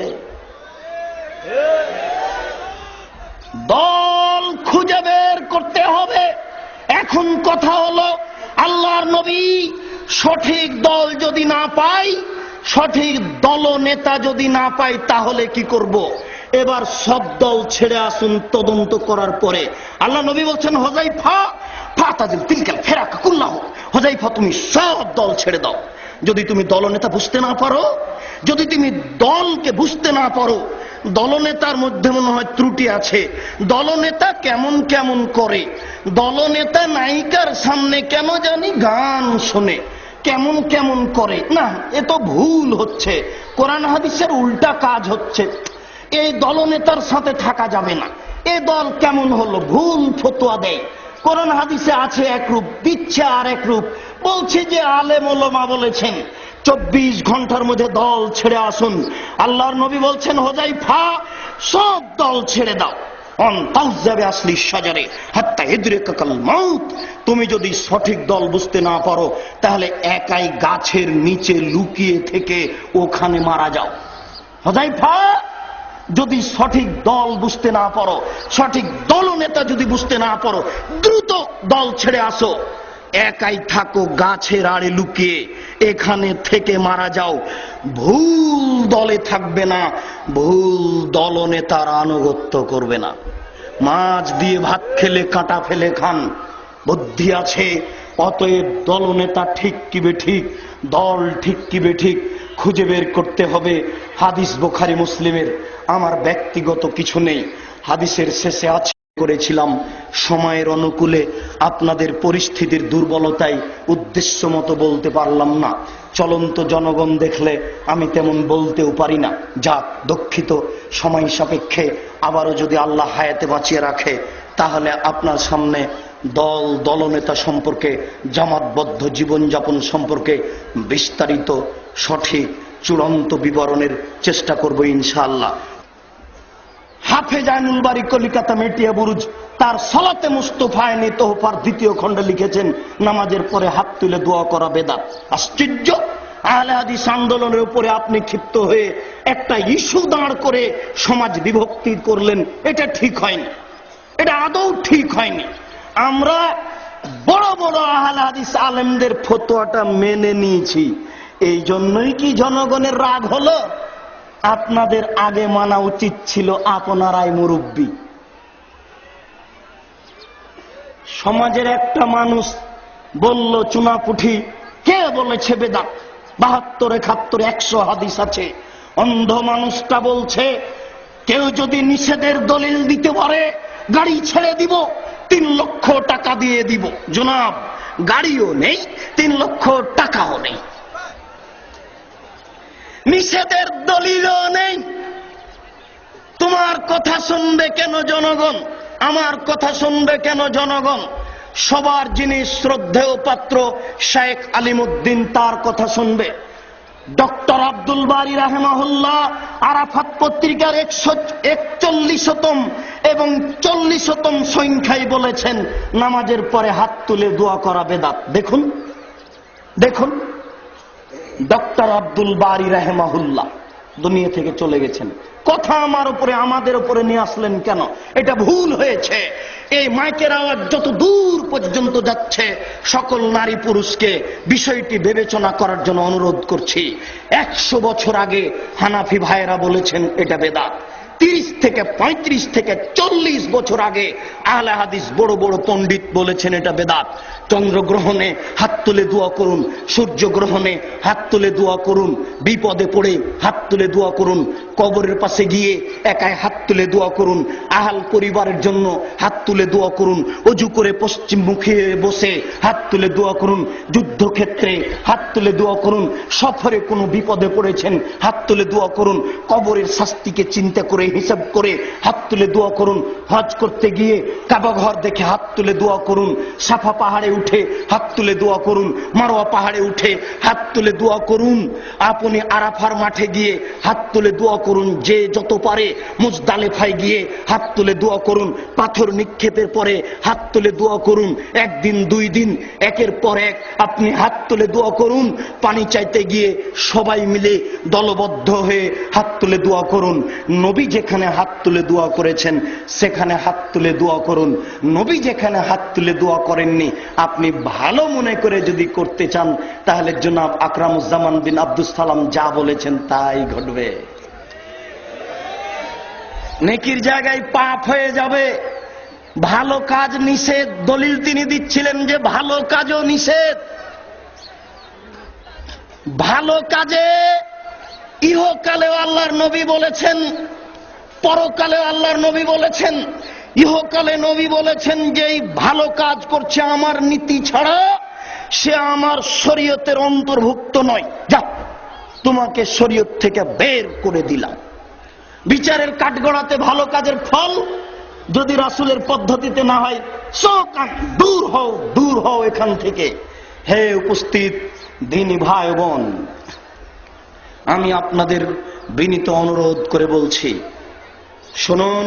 দল খুঁজে বের করতে হবে। এখন কথা হলো, আল্লাহর নবী সঠিক দল যদি না পাই, সঠিক দলনেতা যদি না পাই, তাহলে কি করব? এবার সব দল ছেড়ে আসুন তদন্ত করার পরে। আল্লাহ নবী বলছেন, হুযায়ফা ফাতাজিল তিলকাল ফিরাকা কুল্লাহ, হুযায়ফা তুমি সব দল ছেড়ে দাও। যদি তুমি দলনেতা বুঝতে না পারো, যদি তুমি দলকে বুঝতে না পারো, দলনেতার মধ্যে মনে হয় ত্রুটি আছে, দলনেতা কেমন কেমন করে, দলনেতা নায়িকার সামনে কেন জানি গান শোনে, কেমন কেমন করে, না এ তো ভুল হচ্ছে, কোরআন হাদিসের উল্টা কাজ হচ্ছে, এই দলনেতার সাথে থাকা যাবে না, এ দল কেমন হলো, ভুল ফতোয়া দেয়। কোরআন হাদিসে আছে একরূপ, দিচ্ছে আর এক রূপ। বলছে যে আলেম ওলামা বলেছেন 24 ঘন্টার মধ্যে দল ছেড়ে আসুন। আল্লাহর নবী বলছেন, হুযায়ফা সব দল ছেড়ে দাও। তুমি যদি সঠিক দল বুঝতে না পারো, তাহলে একাই গাছের নিচে লুকিয়ে থেকে ওখানে মারা যাও। হুযায়ফা, যদি সঠিক দল বুঝতে না পারো, সঠিক দলনেতা যদি বুঝতে না পারো, দ্রুত দল ছেড়ে আসো, একাই থাকো গাছের আড়ে লুকিয়ে, এখানে থেকে মারা যাও। ভুল দলে থাকবে না, ভুল দলনেতার আনুগত্য করবে না। মাছ দিয়ে ভাত খেলে কাঁটা ফেলে খান, বুদ্ধি আছে। অতএব দলনেতা ঠিক কি বেঠিক, দল ঠিক কি বেঠিক খুঁজে বের করতে হবে। হাদিস বুখারী মুসলিমের, আমার ব্যক্তিগত কিছু নেই। হাদিসের শেষে আছে করেছিলাম, সময়ের অনুকূলে আপনাদের পরিস্থিতির দুর্বলতায় উদ্দেশ্য মতো বলতে পারলাম না। চলন্ত জনগণ দেখলে আমি তেমন বলতেও পারি না। যাক, দুঃখিত। সময় সাপেক্ষে আবারও যদি আল্লাহ হায়াতে বাঁচিয়ে রাখে, তাহলে আপনার সামনে দল, দলনেতা সম্পর্কে, জামাতবদ্ধ জীবনযাপন সম্পর্কে বিস্তারিত, সঠিক, চূড়ান্ত বিবরণের চেষ্টা করব ইনশাআল্লাহ। হাফেজ আইনুল বারী কলিকাতা মেটিয়া বুরুজ তার সলাতে মুস্তফায়ে তোহফার 2য় খণ্ডে লিখেছেন, নামাজের পরে হাত তুলে দোয়া করা বেদাত। আশ্চর্য! আহলে হাদিস আন্দোলনের উপরে আপনি ক্ষিপ্ত হয়ে একটা ইস্যু দাঁড় করে সমাজ বিভক্তি করলেন। এটা ঠিক হয়নি, এটা আদৌ ঠিক হয়নি। আমরা বড় বড় আহলে হাদিস আলেমদের ফতোয়াটা মেনে নিয়েছি, এই জন্যই কি জনগণের রাগ হলো? আপনাদের আগে মানা উচিত ছিল, আপনারাই মুরব্বী। সমাজের একটা মানুষ বলল চুনাপুঠি, কে বলেছে বেদাত? 72, 71, 100 হাদিস আছে। অন্ধ মানুষটা বলছে, কেউ যদি নিষেধের দলিল দিতে পারে গাড়ি ছেড়ে দিব, 3 লক্ষ টাকা দিয়ে দিব। জনাব, গাড়িও নেই, 3 লক্ষ টাকাও নেই, নিষেধের দলিলও নেই। তোমার কথা শুনবে কেন জনগণ? আমার কথা শুনবে কেন জনগণ? সবার যিনি শ্রদ্ধেয় পাত্র শেখ আলিমুদ্দিন, তার কথা শুনবে। ডক্টর আব্দুল বারী রাহিমাহুল্লাহ আরাফাত পত্রিকার 141তম এবং 40তম সংখ্যায় বলেছেন, নামাজের পরে হাত তুলে দোয়া করা বেদাত। দেখুন, দেখুন, ডক্টর আব্দুল বারী রাহিমাহুল্লাহ দুনিয়া থেকে চলে গেছেন। কথা আমার উপরে, আমাদের উপরে নিয়ে আসলেন কেন? এটা ভুল হয়েছে। এই মাইকের আওয়াজ যত দূর পর্যন্ত যাচ্ছে, সকল নারী পুরুষকে বিষয়টি বিবেচনা করার জন্য অনুরোধ করছি। 100 বছর আগে হানাফি ভাইয়েরা বলেছেন এটা বেদাত। 30 থেকে 35 থেকে 40 বছর আগে আহলে হাদিস বড় বড় পণ্ডিত বলেছেন এটা বেদাত। চন্দ্রগ্রহণে হাত তুলে দোয়া করুন, সূর্যগ্রহণে হাত তুলে দোয়া করুন, বিপদে পড়ে হাত তুলে দোয়া করুন, কবরের পাশে গিয়ে একাই হাত তুলে দোয়া করুন, আহাল পরিবারের জন্য হাত তুলে দোয়া করুন, অজু করে পশ্চিম মুখে বসে হাত তুলে দোয়া করুন, যুদ্ধক্ষেত্রে হাত তুলে দোয়া করুন, সফরে কোনো বিপদে পড়েছেন হাত তুলে দোয়া করুন, কবরের শাস্তিকে চিন্তা করে হিসাব করে হাত তুলে দোয়া করুন, হজ করতে গিয়ে কাবা ঘর দেখে হাত তুলে দোয়া করুন, সাফা পাহাড়ে উঠে হাত তুলে দোয়া করুন, মারওয়া পাহাড়ে উঠে হাত তুলে দোয়া করুন, আপনি আরাফার মাঠে গিয়ে হাত তুলে দোয়া করুন, যে যত পারে মুজদালিফায় গিয়ে হাত তুলে দোয়া করুন, পাথর নিক্ষেপের পরে হাত তুলে দোয়া করুন, 1 দিন 2 দিন একের পর এক আপনি হাত তুলে দোয়া করুন, পানি চাইতে গিয়ে সবাই মিলে দলবদ্ধ হয়ে হাত তুলে দোয়া করুন। নবী যেখানে হাত তুলে দোয়া করেছেন সেখানে হাত তুলে দোয়া করুন। নবী যেখানে হাত তুলে দোয়া করেননি, আপনি ভালো মনে করে যদি করতে চান, তাহলে জনাব আকরামুজ্জামান বিন আব্দুস সালাম যা বলেছেন তাই ঘটবে। নেকির জায়গায় পাপ হয়ে যাবে। ভালো কাজ নিষেধ, দলিল তিনি দিচ্ছিলেন যে ভালো কাজও নিষেধ। ভালো কাজে ইহকালেও আল্লাহর নবী বলেছেন, পরকালেও আল্লাহর নবী বলেছেন। ইহকালে নবী বলেছেন যে এই ভালো কাজ করছে আমার নীতি ছাড়া, সে আমার শরীয়তের অন্তর্ভুক্ত নয়, যা তোমাকে শরীয়ত থেকে বের করে দিলাম। বিচারের কাঠগড়াতে ভালো কাজের ফল যদি রাসূলের পদ্ধতিতে না হয়, দূর হও, দূর হও এখান থেকে। হে উপস্থিত দিনী ভাই বোন, আমি আপনাদের বিনীত অনুরোধ করে বলছি, শুনুন,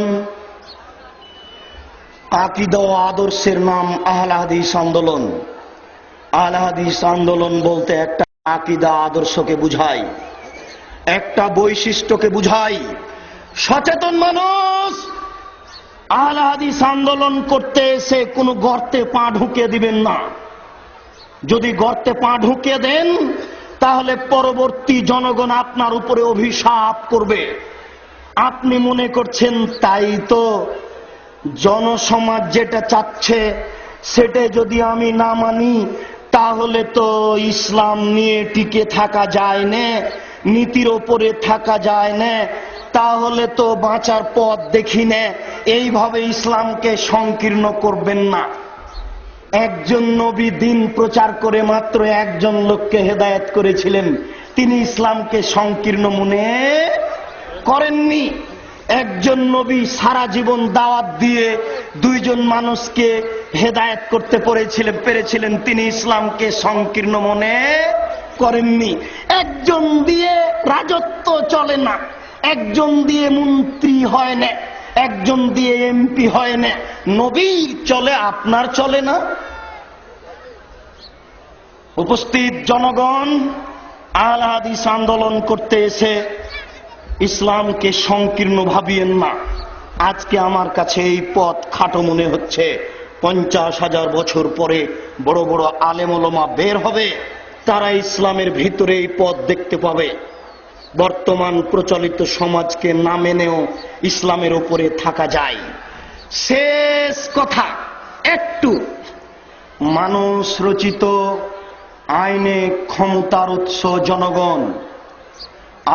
আকীদা ও আদর্শের নাম আহলে হাদিস আন্দোলন। আহলে হাদিস আন্দোলন বলতে একটা আকীদা আদর্শকে বুঝায়। একটা বৈশিষ্ট্যকে বুঝাই। সচেতন মানুষ আহলে হাদিস আন্দোলন করতে এসে কোনো গর্তে পা ঢুকিয়ে দিবেন না। যদি গর্তে পা ঢুকিয়ে দেন তাহলে পরবর্তী জনগণ আপনার উপরে অভিশাপ করবে। আপনি মনে করছেন তাই তো, জনসমাজ যেটা চাচ্ছে সেটা যদি আমি না মানি তাহলে তো ইসলাম নিয়ে টিকে থাকা যায় না, নীতির ওপরে থাকা যায় না, তাহলে তো বাঁচার পথ দেখি না। এইভাবে ইসলামকে সংকীর্ণ করবেন না। একজন নবী দিন প্রচার করে মাত্র একজন লোককে হেদায়েত করেছিলেন, তিনি ইসলামকে সংকীর্ণ মনে করেননি। একজন নবী সারা জীবন দাওয়াত দিয়ে দুইজন মানুষকে হেদায়েত করতে পেরেছিলেন, তিনি ইসলামকে সংকীর্ণ মনে করেননি। একজন দিয়ে রাজত্ব চলে না, একজন দিয়ে মন্ত্রী হয় না, একজন দিয়ে এমপি হয় না। নবীর চলে, আপনার চলে না। উপস্থিত জনগণ, আহলে হাদিস আন্দোলন করতে এসে ইসলামকে সংকীর্ণ ভাবিয়েন না। আজকে আমার কাছে এই পথ খাটো মনে হচ্ছে, 50,000 বছর পরে বড় বড় আলেম ওলামা বের হবে, তারা ইসলামের ভিতরে এই পথ দেখতে পাবে। বর্তমান প্রচলিত সমাজকে না মেনেও ইসলামের উপরে থাকা যায়। শেষ কথা, একটু মানুষ রচিত আইনে ক্ষমতার উৎস জনগণ,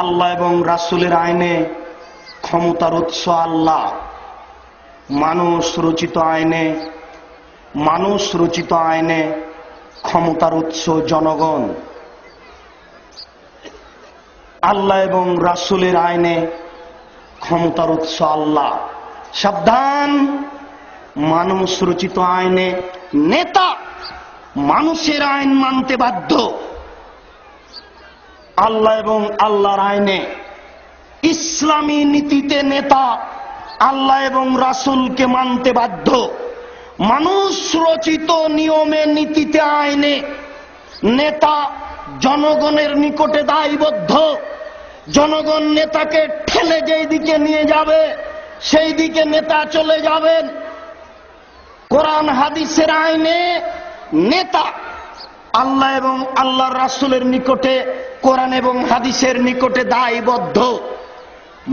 আল্লাহ এবং রাসূলের আইনে ক্ষমতার উৎস আল্লাহ। মানুষ রচিত আইনে ক্ষমতার উৎস জনগণ, আল্লাহ এবং রাসূলের আইনে ক্ষমতার উৎস আল্লাহ। সাবধান, মানুষ রচিত আইনে নেতা মানুষের আইন মানতে বাধ্য, আল্লাহ এবং আল্লাহর আইনে ইসলামী নীতিতে নেতা আল্লাহ এবং রাসূলকে মানতে বাধ্য। মানুষ রচিত নিয়মে নীতিতে আইনে নেতা জনগণের নিকটে দায়বদ্ধ। জনগণ নেতাকে ঠেলে যেই দিকে নিয়ে যাবে সেই দিকে নেতা চলে যাবেন। কোরআন হাদিসের আইনে নেতা আল্লাহ এবং আল্লাহর রাসূলের নিকটে, কোরআন এবং হাদিসের নিকটে দায়বদ্ধ।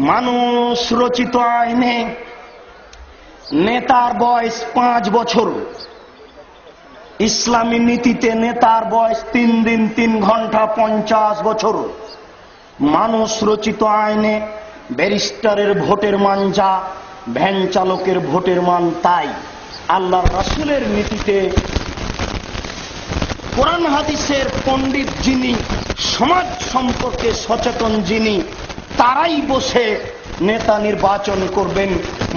মানুষ রচিত আইনে নেতার বয়স 5 বছর, ইসলামী নীতিতে নেতার বয়স 3 দিন 3 ঘন্টা 50 বছর। মানুষ রচিত আইনে ব্যারিস্টারের ভোটের মান যা, ভ্যান চালকের ভোটের মান তাই। আল্লাহর রাসূলের নীতিতে কোরআন হাদিসের পণ্ডিত যিনি, সমাজ সম্পর্কে সচেতন যিনি, তারাই বসে নেতা নির্বাচন করবেন।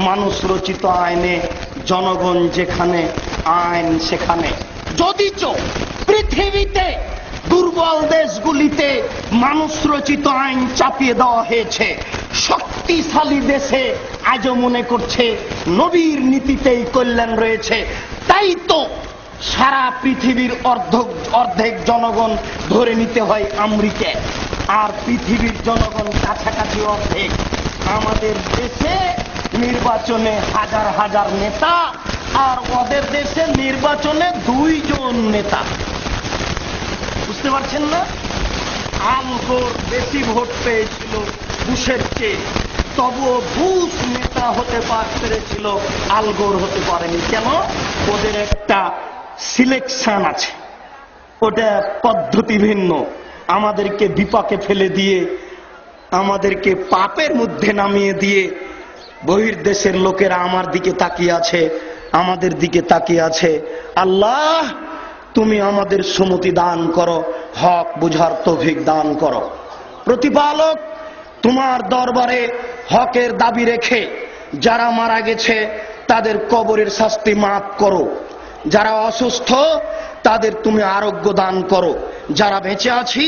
মানুষ রচিত আইনে জনগণ যেখানে, আইন সেখানে। যদিচ পৃথিবীতে দুর্বল দেশগুলিতে মানুষ রচিত আইন চাপিয়ে দেওয়া হয়েছে, শক্তিশালী দেশে আজও মনে করছে নবীর নীতিতেই কল্যাণ রয়েছে। তাই তো সারা পৃথিবীর অর্ধেক জনগণ ধরে নিতে হয় আমেরিকা, আর পৃথিবীর জনগণ কাছাকাছি অর্ধেক। আমাদের দেশে নির্বাচনে হাজার হাজার নেতা, আর ওদের দেশে নির্বাচনে 2 জন নেতা। বুঝতে পারছেন না? আল গোর বেশি ভোট পেয়েছিল বুশের চেয়ে, তবুও বুশ নেতা হতে পেরেছিল, আল গোর হতে পারেনি। কেন? ওদের একটা সিলেকশন আছে, ওটা পদ্ধতি ভিন্ন। আমাদেরকে বিপাকে ফেলে দিয়ে, আমাদেরকে পাপের মধ্যে নামিয়ে দিয়ে বহির্দেশের লোকেরা আমার দিকে তাকিয়ে আছে, আমাদের দিকে তাকিয়ে আছে। আল্লাহ, তুমি আমাদের সুমতি দান করো, হক বুঝার তৌফিক দান করো। প্রতিপালক, তোমার দরবারে হকের দাবি রেখে যারা মারা গেছে তাদের কবরের শাস্তি মাফ করো, যারা অসুস্থ তাদের তুমি আরোগ্য দান করো, যারা বেঁচে আছি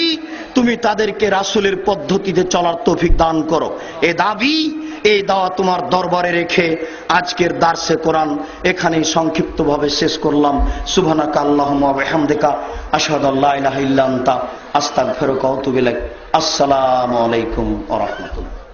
তুমি তাদেরকে রাসূলের পদ্ধতিতে চলার তৌফিক দান করো। এ দাবি, এই দাওয়া তোমার দরবারে রেখে আজকের দার্সে কোরআন এখানেই সংক্ষিপ্তভাবে শেষ করলাম। সুবহানাকা আল্লাহুম্মা ওয়া বিহামদিকা আশহাদু আল্লা ইলাহা ইল্লা আনতা আস্তাগফিরুকা ওয়া আতুবু ইলাইক। আসসালামু আলাইকুম ওয়া রাহমাতুল্লাহ।